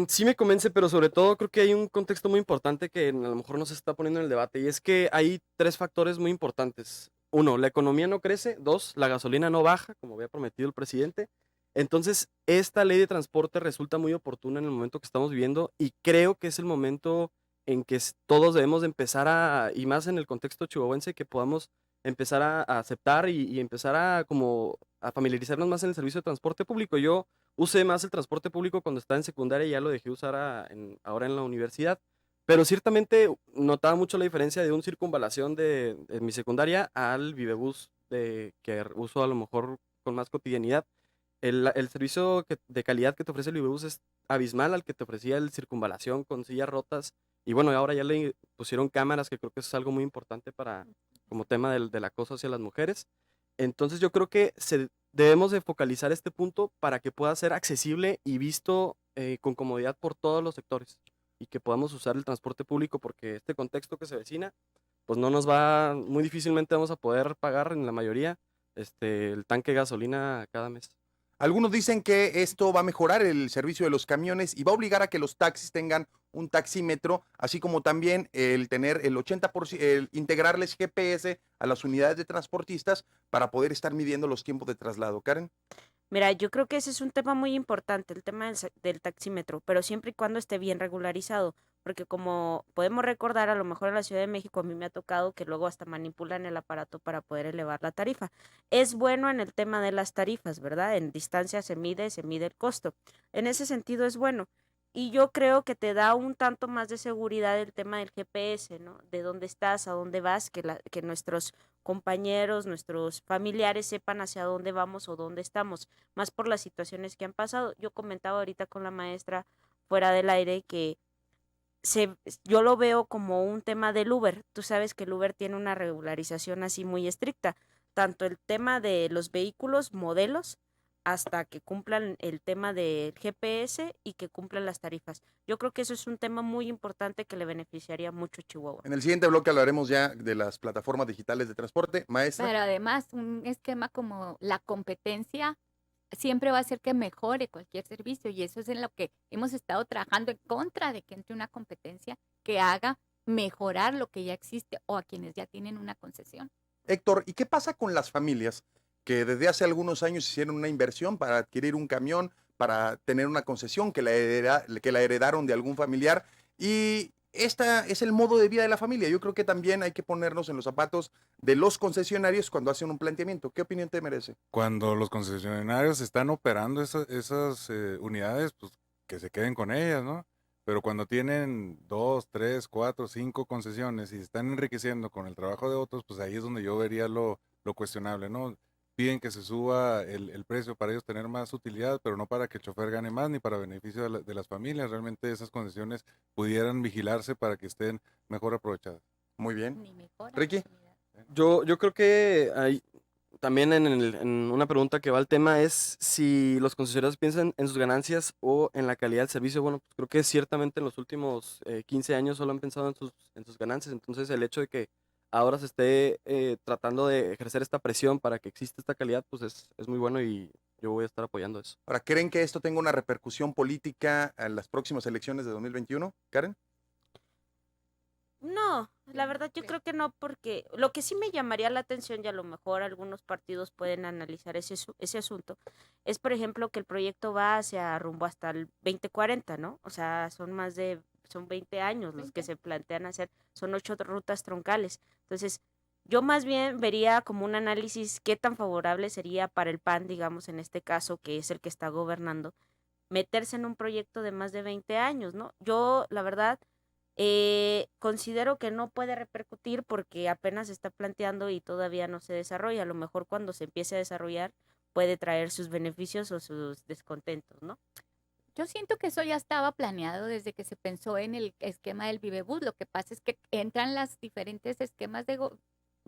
Sí me convence, pero sobre todo creo que hay un contexto muy importante que a lo mejor no se está poniendo en el debate, y es que hay 3 factores muy importantes. 1, la economía no crece. 2, la gasolina no baja, como había prometido el presidente. Entonces, esta ley de transporte resulta muy oportuna en el momento que estamos viviendo, y creo que es el momento en que todos debemos de empezar y más en el contexto chihuahuense, que podamos empezar a aceptar y empezar a familiarizarnos más en el servicio de transporte público. Yo usé más el transporte público cuando estaba en secundaria y ya lo dejé usar ahora en la universidad. Pero ciertamente notaba mucho la diferencia de un circunvalación de mi secundaria al Vivebús que uso a lo mejor con más cotidianidad. El servicio de calidad que te ofrece el Vivebús es abismal al que te ofrecía el circunvalación con sillas rotas. Y bueno, ahora ya le pusieron cámaras, que creo que eso es algo muy importante como tema del acoso hacia las mujeres. Entonces yo creo que debemos de focalizar este punto para que pueda ser accesible y visto con comodidad por todos los sectores, y que podamos usar el transporte público, porque este contexto que se vecina, pues muy difícilmente vamos a poder pagar en la mayoría el tanque de gasolina cada mes. Algunos dicen que esto va a mejorar el servicio de los camiones y va a obligar a que los taxis tengan un taxímetro, así como también el tener el 80%, el integrarles GPS a las unidades de transportistas para poder estar midiendo los tiempos de traslado. Karen. Mira, yo creo que ese es un tema muy importante, el tema del taxímetro, pero siempre y cuando esté bien regularizado, porque como podemos recordar, a lo mejor en la Ciudad de México a mí me ha tocado que luego hasta manipulan el aparato para poder elevar la tarifa. Es bueno en el tema de las tarifas, ¿verdad? En distancia se mide el costo. En ese sentido es bueno. Y yo creo que te da un tanto más de seguridad el tema del GPS, ¿no? De dónde estás, a dónde vas, que nuestros compañeros, nuestros familiares sepan hacia dónde vamos o dónde estamos, más por las situaciones que han pasado. Yo comentaba ahorita con la maestra fuera del aire que yo lo veo como un tema del Uber. Tú sabes que el Uber tiene una regularización así muy estricta, tanto el tema de los vehículos, modelos, hasta que cumplan el tema del GPS y que cumplan las tarifas. Yo creo que eso es un tema muy importante que le beneficiaría mucho a Chihuahua. En el siguiente bloque hablaremos ya de las plataformas digitales de transporte. Maestra. Pero además, un esquema como la competencia siempre va a hacer que mejore cualquier servicio, y eso es en lo que hemos estado trabajando en contra de que entre una competencia que haga mejorar lo que ya existe o a quienes ya tienen una concesión. Héctor, ¿y qué pasa con las familias que desde hace algunos años hicieron una inversión para adquirir un camión, para tener una concesión que la heredaron de algún familiar? Y esta es el modo de vida de la familia. Yo creo que también hay que ponernos en los zapatos de los concesionarios cuando hacen un planteamiento. ¿Qué opinión te merece? Cuando los concesionarios están operando esas unidades, pues que se queden con ellas, ¿no? Pero cuando tienen 2, 3, 4, 5 concesiones y se están enriqueciendo con el trabajo de otros, pues ahí es donde yo vería lo cuestionable, ¿no? Piden que se suba el precio para ellos tener más utilidad, pero no para que el chofer gane más ni para beneficio de las familias. Realmente esas concesiones pudieran vigilarse para que estén mejor aprovechadas. Muy bien. Ni mejora Ricky. la calidad. Yo creo que hay también en una pregunta que va al tema es si los concesionarios piensan en sus ganancias o en la calidad del servicio. Bueno, pues creo que ciertamente en los últimos 15 años solo han pensado en sus ganancias. Entonces el hecho de que ahora se esté tratando de ejercer esta presión para que exista esta calidad, pues es muy bueno, y yo voy a estar apoyando eso. Ahora, ¿creen que esto tenga una repercusión política en las próximas elecciones de 2021, Karen? No, la verdad yo creo que no, porque lo que sí me llamaría la atención, y a lo mejor algunos partidos pueden analizar ese asunto, es por ejemplo que el proyecto va hacia rumbo hasta el 2040, ¿no? O sea, son 20 años los que se plantean hacer, son 8 rutas troncales. Entonces, yo más bien vería como un análisis qué tan favorable sería para el PAN, digamos, en este caso, que es el que está gobernando, meterse en un proyecto de más de 20 años, ¿no? Yo, la verdad, Considero que no puede repercutir porque apenas se está planteando y todavía no se desarrolla. A lo mejor cuando se empiece a desarrollar puede traer sus beneficios o sus descontentos, ¿no? Yo siento que eso ya estaba planeado desde que se pensó en el esquema del Vivebus. Lo que pasa es que entran las diferentes esquemas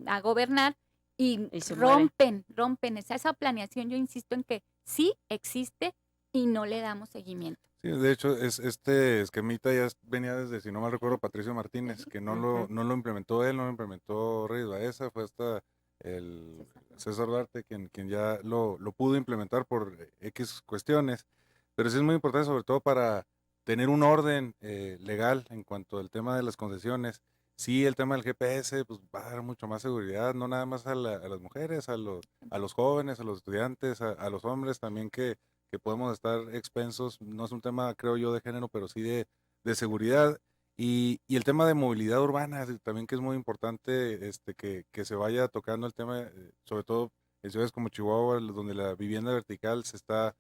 a gobernar y Y se muere. rompen esa planeación. Yo insisto en que sí existe y no le damos seguimiento. Sí, de hecho, este esquemita ya venía desde, si no mal recuerdo, Patricio Martínez, que Ujú. no lo implementó él, no lo implementó Reyes Baeza, fue hasta el César Duarte quien ya lo pudo implementar por X cuestiones. Pero sí es muy importante, sobre todo para tener un orden legal en cuanto al tema de las concesiones. Sí, el tema del GPS pues, va a dar mucho más seguridad, no nada más a las mujeres, a los jóvenes, a los estudiantes, a los hombres también que podemos estar expensos. No es un tema, creo yo, de género, pero sí de seguridad. Y el tema de movilidad urbana, también que es muy importante que se vaya tocando el tema, sobre todo en ciudades como Chihuahua, donde la vivienda vertical se está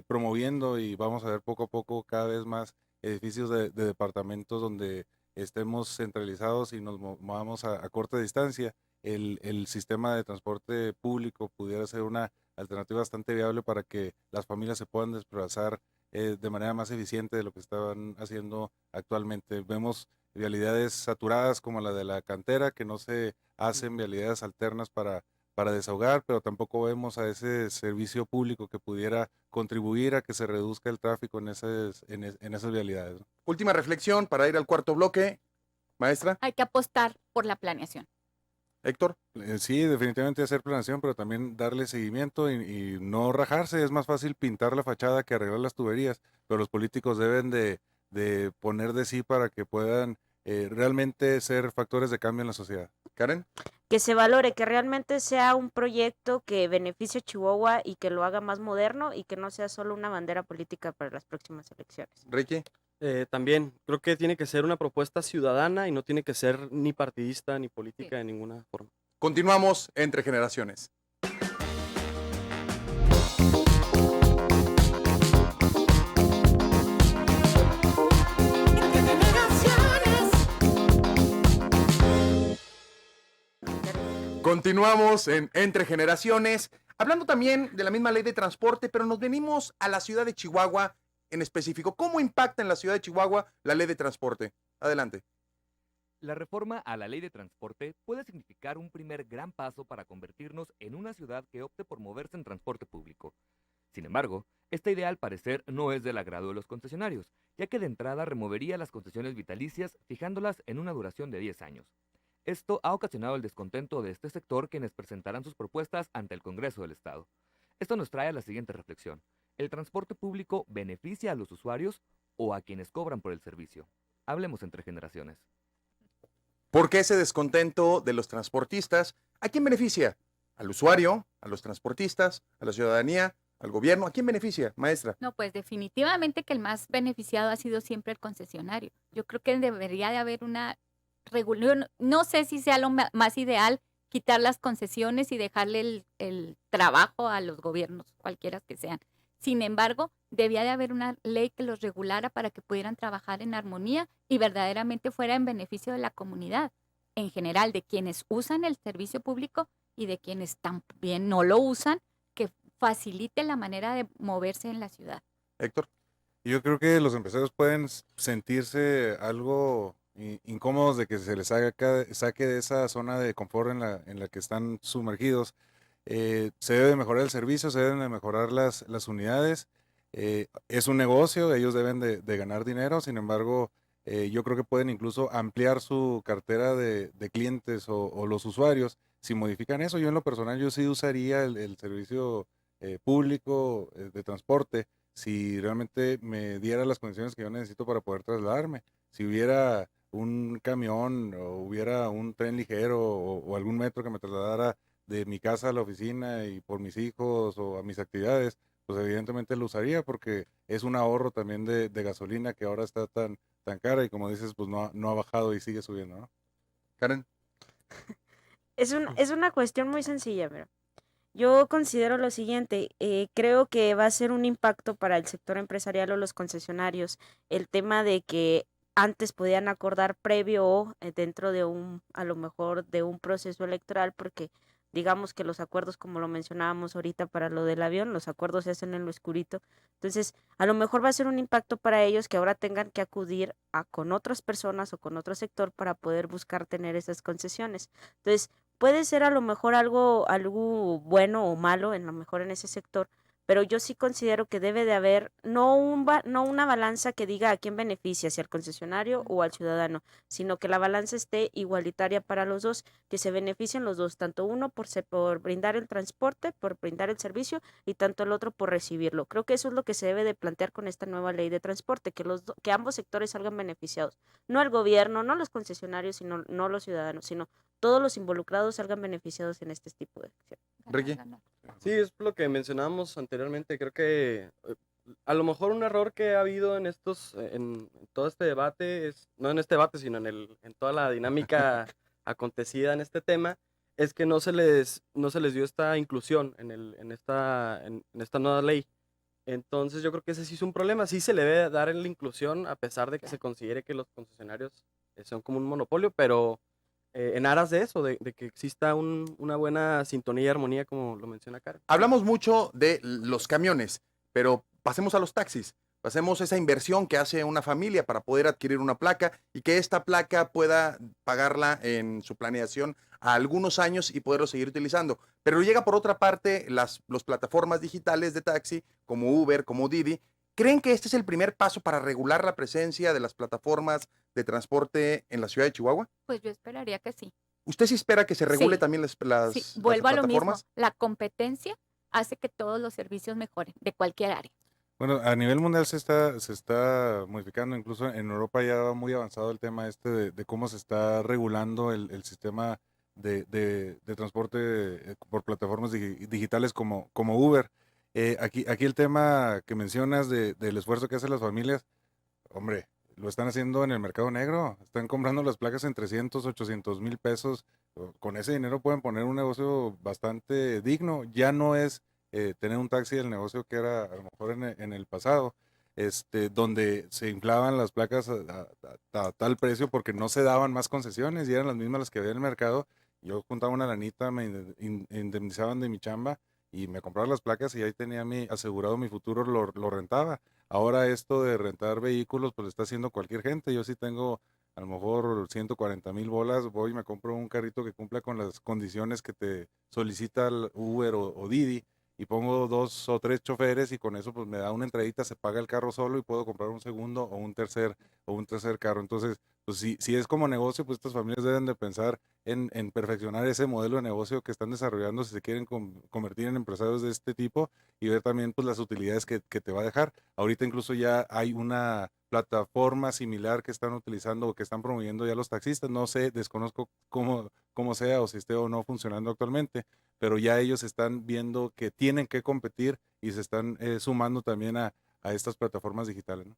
promoviendo y vamos a ver poco a poco cada vez más edificios de departamentos donde estemos centralizados y nos movamos a corta distancia. El sistema de transporte público pudiera ser una alternativa bastante viable para que las familias se puedan desplazar de manera más eficiente de lo que estaban haciendo actualmente. Vemos vialidades saturadas como la de la cantera, que no se hacen vialidades alternas para desahogar, pero tampoco vemos a ese servicio público que pudiera contribuir a que se reduzca el tráfico en esas vialidades, ¿no? Última reflexión para ir al cuarto bloque, maestra, Hay que apostar por la planeación. Héctor. Sí, definitivamente hacer planeación, pero también darle seguimiento y no rajarse. Es más fácil pintar la fachada que arreglar las tuberías, pero los políticos deben de poner de sí para que puedan realmente ser factores de cambio en la sociedad. Karen. Que se valore, que realmente sea un proyecto que beneficie a Chihuahua y que lo haga más moderno y que no sea solo una bandera política para las próximas elecciones. Ricky. También creo que tiene que ser una propuesta ciudadana y no tiene que ser ni partidista ni política de ninguna forma. Continuamos entre generaciones. Continuamos en Entre Generaciones, hablando también de la misma ley de transporte, pero nos venimos a la ciudad de Chihuahua en específico. ¿Cómo impacta en la ciudad de Chihuahua la ley de transporte? Adelante. La reforma a la ley de transporte puede significar un primer gran paso para convertirnos en una ciudad que opte por moverse en transporte público. Sin embargo, esta idea al parecer no es del agrado de los concesionarios, ya que de entrada removería las concesiones vitalicias fijándolas en una duración de 10 años. Esto ha ocasionado el descontento de este sector, quienes presentarán sus propuestas ante el Congreso del Estado. Esto nos trae a la siguiente reflexión: ¿el transporte público beneficia a los usuarios o a quienes cobran por el servicio? Hablemos entre generaciones. ¿Por qué ese descontento de los transportistas? ¿A quién beneficia? ¿Al usuario? ¿A los transportistas? ¿A la ciudadanía? ¿Al gobierno? ¿A quién beneficia, maestra? No, pues definitivamente que el más beneficiado ha sido siempre el concesionario. Yo creo que debería de haber una regulación. No sé si sea lo más ideal quitar las concesiones y dejarle el trabajo a los gobiernos, cualquiera que sean. Sin embargo, debía de haber una ley que los regulara para que pudieran trabajar en armonía y verdaderamente fuera en beneficio de la comunidad, en general, de quienes usan el servicio público y de quienes también no lo usan, que facilite la manera de moverse en la ciudad. Héctor. Yo creo que los empresarios pueden sentirse algo incómodos de que se les saque de esa zona de confort en la que están sumergidos. Se debe mejorar el servicio, se deben de mejorar las unidades. Es un negocio, ellos deben de ganar dinero. Sin embargo, yo creo que pueden incluso ampliar su cartera de clientes o los usuarios si modifican eso. Yo en lo personal, yo sí usaría el servicio público de transporte si realmente me diera las condiciones que yo necesito para poder trasladarme. Si hubiera un camión o hubiera un tren ligero o algún metro que me trasladara de mi casa a la oficina y por mis hijos o a mis actividades, pues evidentemente lo usaría porque es un ahorro también de gasolina que ahora está tan cara y como dices, pues no ha bajado y sigue subiendo, ¿no? Karen. Es una cuestión muy sencilla, pero yo considero lo siguiente, creo que va a ser un impacto para el sector empresarial o los concesionarios el tema de que antes podían acordar previo o dentro de a lo mejor de un proceso electoral, porque digamos que los acuerdos, como lo mencionábamos ahorita para lo del avión, los acuerdos se hacen en lo oscurito. Entonces, a lo mejor va a ser un impacto para ellos que ahora tengan que acudir con otras personas o con otro sector para poder buscar tener esas concesiones. Entonces, puede ser a lo mejor algo bueno o malo, en lo mejor en ese sector, pero yo sí considero que debe de haber no una balanza que diga a quién beneficia, si al concesionario o al ciudadano, sino que la balanza esté igualitaria para los dos, que se beneficien los dos, tanto uno por brindar el transporte, por brindar el servicio, y tanto el otro por recibirlo. Creo que eso es lo que se debe de plantear con esta nueva ley de transporte, que ambos sectores salgan beneficiados, no el gobierno, no los concesionarios, sino no los ciudadanos, sino todos los involucrados salgan beneficiados en este tipo de acción. Ricky. Sí, es lo que mencionábamos anteriormente. Creo que a lo mejor un error que ha habido en todo este debate, no en este debate, sino en toda la dinámica acontecida en este tema, es que no se les dio esta inclusión en esta nueva ley. Entonces yo creo que ese sí es un problema. Sí se le debe dar en la inclusión, a pesar de que se considere que los concesionarios son como un monopolio, pero en aras de eso, de que exista una buena sintonía y armonía, como lo menciona Karen. Hablamos mucho de los camiones, pero pasemos a los taxis. Pasemos esa inversión que hace una familia para poder adquirir una placa y que esta placa pueda pagarla en su planeación a algunos años y poderlo seguir utilizando. Pero llega por otra parte las plataformas digitales de taxi como Uber, como Didi. ¿Creen que este es el primer paso para regular la presencia de las plataformas de transporte en la ciudad de Chihuahua? Pues yo esperaría que sí. ¿Usted sí espera que se regule Sí. también las Sí, vuelvo a lo mismo. plataformas? La competencia hace que todos los servicios mejoren de cualquier área. Bueno, a nivel mundial se está modificando, incluso en Europa ya va muy avanzado el tema este de cómo se está regulando el sistema de transporte por plataformas digitales como Uber. Aquí el tema que mencionas del esfuerzo que hacen las familias, hombre, lo están haciendo en el mercado negro, están comprando las placas en 300, 800 mil pesos, con ese dinero pueden poner un negocio bastante digno, ya no es tener un taxi del negocio que era a lo mejor en el pasado, donde se inflaban las placas a tal precio porque no se daban más concesiones y eran las mismas las que había en el mercado. Yo juntaba una lanita, me indemnizaban de mi chamba y me compraban las placas y ahí tenía asegurado mi futuro, lo rentaba. Ahora esto de rentar vehículos, pues lo está haciendo cualquier gente. Yo sí tengo a lo mejor 140,000 bolas, voy y me compro un carrito que cumpla con las condiciones que te solicita el Uber o Didi y pongo 2 o 3 choferes y con eso pues me da una entradita, se paga el carro solo y puedo comprar un segundo o un tercer carro. Entonces, pues si es como negocio, pues estas familias deben de pensar en perfeccionar ese modelo de negocio que están desarrollando si se quieren convertir en empresarios de este tipo y ver también pues las utilidades que te va a dejar. Ahorita incluso ya hay una plataforma similar que están utilizando o que están promoviendo ya los taxistas. No sé, desconozco cómo sea o si esté o no funcionando actualmente, pero ya ellos están viendo que tienen que competir y se están sumando también a estas plataformas digitales, ¿no?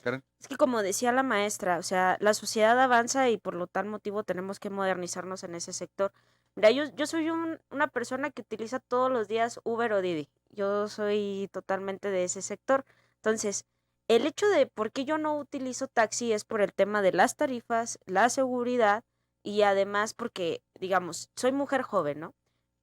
Karen. Es que como decía la maestra, o sea, la sociedad avanza y por lo tal motivo tenemos que modernizarnos en ese sector. Mira, yo soy una persona que utiliza todos los días Uber o Didi. Yo soy totalmente de ese sector. Entonces, el hecho de por qué yo no utilizo taxi es por el tema de las tarifas, la seguridad y además porque, digamos, soy mujer joven, ¿no?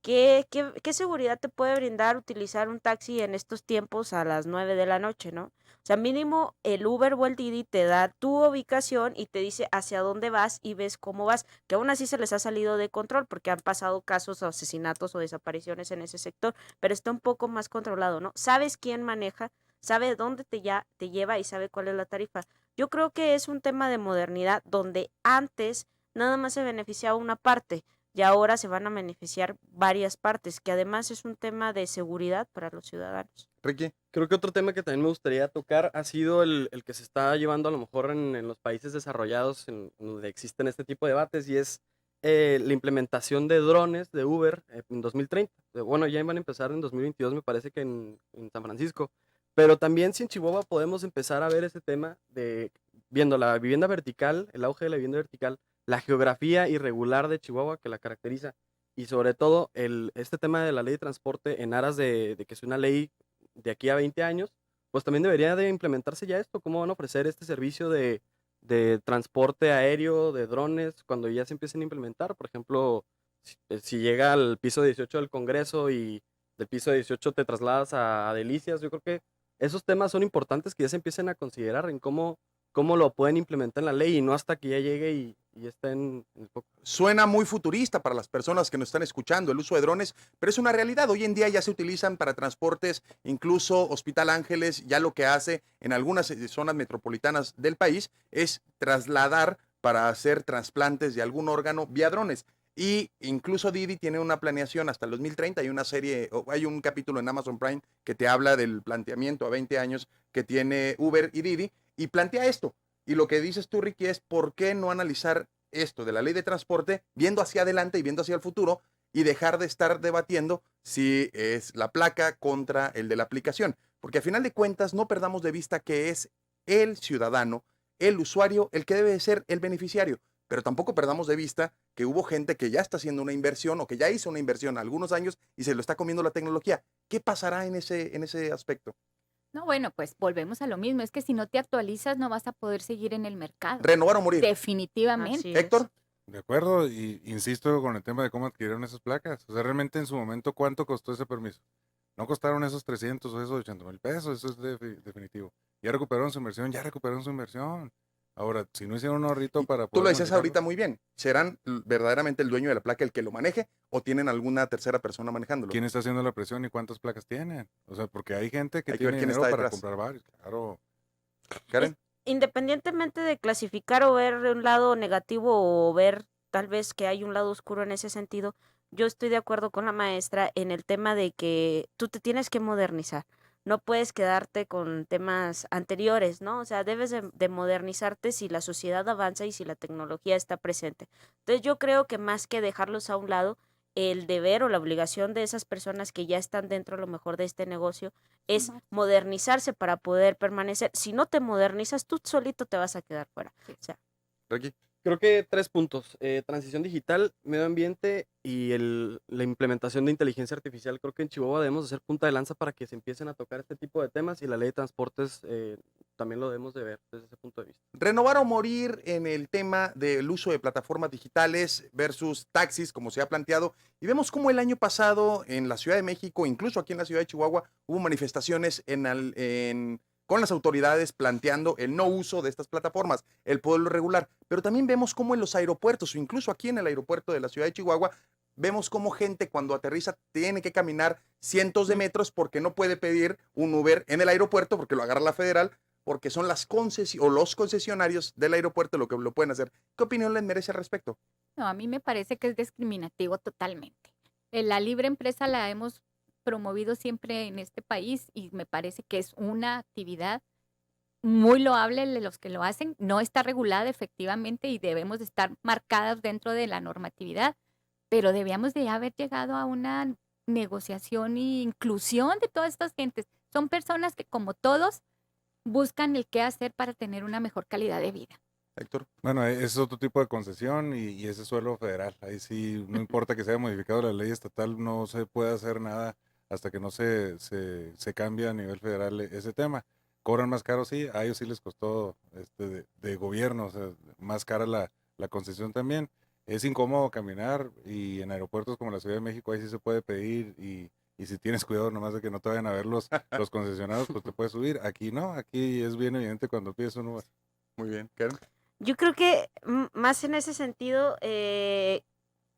¿Qué seguridad te puede brindar utilizar un taxi en estos tiempos a las 9 de la noche, ¿no? O sea, mínimo el Uber o el Didi te da tu ubicación y te dice hacia dónde vas y ves cómo vas, que aún así se les ha salido de control porque han pasado casos de asesinatos o desapariciones en ese sector, pero está un poco más controlado, ¿no? Sabes quién maneja, sabe dónde te lleva y sabe cuál es la tarifa. Yo creo que es un tema de modernidad donde antes nada más se beneficiaba una parte y ahora se van a beneficiar varias partes, que además es un tema de seguridad para los ciudadanos. Ricky. Creo que otro tema que también me gustaría tocar ha sido el que se está llevando a lo mejor en los países desarrollados en donde existen este tipo de debates y es la implementación de drones de Uber en 2030. Bueno, ya van a empezar en 2022, me parece que en San Francisco. Pero también si en Chihuahua podemos empezar a ver ese tema de viendo la vivienda vertical, el auge de la vivienda vertical, la geografía irregular de Chihuahua que la caracteriza y sobre todo este tema de la ley de transporte en aras de que es una ley de aquí a 20 años, pues también debería de implementarse ya esto, cómo van a ofrecer este servicio de de transporte aéreo, de drones, cuando ya se empiecen a implementar. Por ejemplo, si llega al piso 18 del Congreso y del piso 18 te trasladas a Delicias, yo creo que esos temas son importantes que ya se empiecen a considerar en cómo lo pueden implementar en la ley y no hasta que ya llegue y esté en el foco. Suena muy futurista para las personas que nos están escuchando el uso de drones, pero es una realidad. Hoy en día ya se utilizan para transportes, incluso Hospital Ángeles ya lo que hace en algunas zonas metropolitanas del país es trasladar para hacer trasplantes de algún órgano vía drones. Y incluso Didi tiene una planeación hasta el 2030. Hay una serie, hay un capítulo en Amazon Prime que te habla del planteamiento a 20 años que tiene Uber y Didi y plantea esto. Y lo que dices tú, Ricky, es por qué no analizar esto de la ley de transporte viendo hacia adelante y viendo hacia el futuro y dejar de estar debatiendo si es la placa contra el de la aplicación. Porque a final de cuentas no perdamos de vista que es el ciudadano, el usuario, el que debe de ser el beneficiario. Pero tampoco perdamos de vista que hubo gente que ya está haciendo una inversión o que ya hizo una inversión algunos años y se lo está comiendo la tecnología. ¿Qué pasará en ese aspecto? No, bueno, pues volvemos a lo mismo. Es que si no te actualizas no vas a poder seguir en el mercado. Renovar o morir. Definitivamente. Así es. Héctor. De acuerdo, y insisto con el tema de cómo adquirieron esas placas. O sea, realmente en su momento, ¿cuánto costó ese permiso? No costaron esos 300 o esos 80,000 pesos, eso es definitivo. Ya recuperaron su inversión, ya recuperaron su inversión. Ahora, si no hicieron un ahorrito para Tú poder lo decías modificarlo, ahorita muy bien. ¿Serán verdaderamente el dueño de la placa el que lo maneje o tienen alguna tercera persona manejándolo? ¿quién está haciendo la presión y cuántas placas tienen? O sea, porque hay gente que Hay que ver tiene quién dinero está para detrás. comprar varios, claro. Karen. Independientemente de clasificar o ver un lado negativo o ver tal vez que hay un lado oscuro en ese sentido, yo estoy de acuerdo con la maestra en el tema de que tú te tienes que modernizar. No puedes quedarte con temas anteriores, ¿no? O sea, debes de modernizarte si la sociedad avanza y si la tecnología está presente. Entonces yo creo que más que dejarlos a un lado, el deber o la obligación de esas personas que ya están dentro a lo mejor de este negocio es Ujú. modernizarse para poder permanecer. Si no te modernizas, tú solito te vas a quedar fuera. Sí. O sea, Ricky. Creo que 3 puntos, transición digital, medio ambiente y la implementación de inteligencia artificial. Creo que en Chihuahua debemos de ser punta de lanza para que se empiecen a tocar este tipo de temas y la ley de transportes también lo debemos de ver desde ese punto de vista. Renovar o morir en el tema del uso de plataformas digitales versus taxis, como se ha planteado. Y vemos cómo el año pasado en la Ciudad de México, incluso aquí en la ciudad de Chihuahua, hubo manifestaciones con las autoridades planteando el no uso de estas plataformas, el poderlo regular. Pero también vemos cómo en los aeropuertos, o incluso aquí en el aeropuerto de la ciudad de Chihuahua, vemos cómo gente cuando aterriza tiene que caminar cientos de metros porque no puede pedir un Uber en el aeropuerto porque lo agarra la federal, porque son los concesionarios del aeropuerto lo que lo pueden hacer. ¿Qué opinión les merece al respecto? No, a mí me parece que es discriminativo totalmente. La libre empresa la hemos promovido siempre en este país y me parece que es una actividad muy loable de los que lo hacen. No está regulada efectivamente y debemos de estar marcadas dentro de la normatividad, pero debíamos de haber llegado a una negociación e inclusión de todas estas gentes. Son personas que, como todos, buscan el qué hacer para tener una mejor calidad de vida. Héctor. Bueno, ese es otro tipo de concesión y ese es suelo federal. Ahí sí, no importa que se haya modificado la ley estatal, no se puede hacer nada hasta que no se cambie a nivel federal ese tema. Cobran más caro, sí, a ellos sí les costó de gobierno, o sea, más cara la concesión también. Es incómodo caminar y en aeropuertos como la Ciudad de México ahí sí se puede pedir y si tienes cuidado nomás de que no te vayan a ver los concesionarios, pues te puedes subir. Aquí no, aquí es bien evidente cuando pides un Uber. Muy bien. Karen. yo creo que más en ese sentido, qué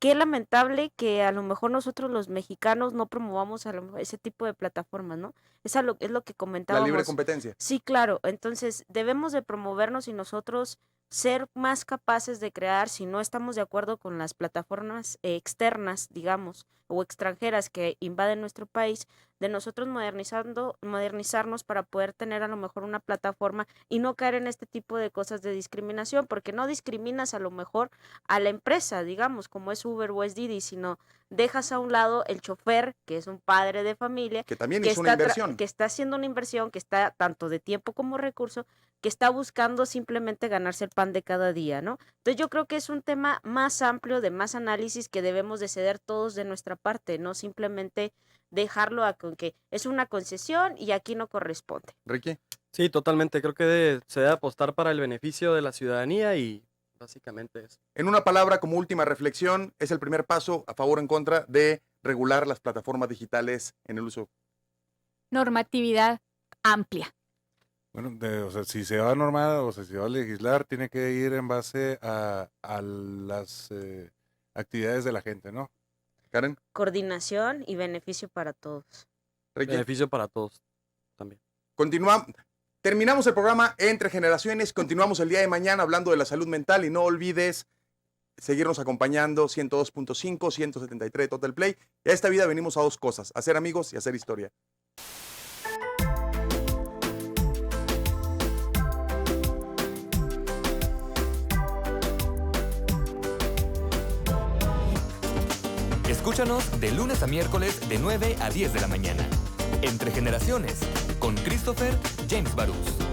lamentable que a lo mejor nosotros los mexicanos no promovamos a lo mejor ese tipo de plataformas, ¿no? Es lo que La libre comentábamos. competencia. Sí, claro. Entonces, debemos de promovernos y nosotros ser más capaces de crear, si no estamos de acuerdo con las plataformas externas, digamos, o extranjeras que invaden nuestro país, de nosotros modernizarnos para poder tener a lo mejor una plataforma y no caer en este tipo de cosas de discriminación, porque no discriminas a lo mejor a la empresa, digamos, como es Uber o es Didi, sino dejas a un lado el chofer, que es un padre de familia, Que también que hizo una está, inversión. que está haciendo una inversión, que está tanto de tiempo como recurso, que está buscando simplemente ganarse el pan de cada día, ¿no? Entonces yo creo que es un tema más amplio, de más análisis, que debemos de ceder todos de nuestra parte, no simplemente dejarlo a con que es una concesión y aquí no corresponde. Ricky. Sí, totalmente. Creo que se debe apostar para el beneficio de la ciudadanía y básicamente eso. En una palabra, como última reflexión, es el primer paso a favor o en contra de regular las plataformas digitales en el uso. Normatividad amplia. Bueno, o sea, si se va a normar o sea, si se va a legislar, tiene que ir en base a las actividades de la gente, ¿no? Karen, Coordinación y beneficio para todos. Ricky, Beneficio para todos también. continuamos. Terminamos el programa Entre Generaciones. Continuamos el día de mañana hablando de la salud mental y no olvides seguirnos acompañando 102.5, 173 Total Play. Y a esta vida venimos a dos cosas, a ser amigos y a hacer historia. Escúchanos de lunes a miércoles de 9 a 10 de la mañana. Entre Generaciones, con Christopher James Barús.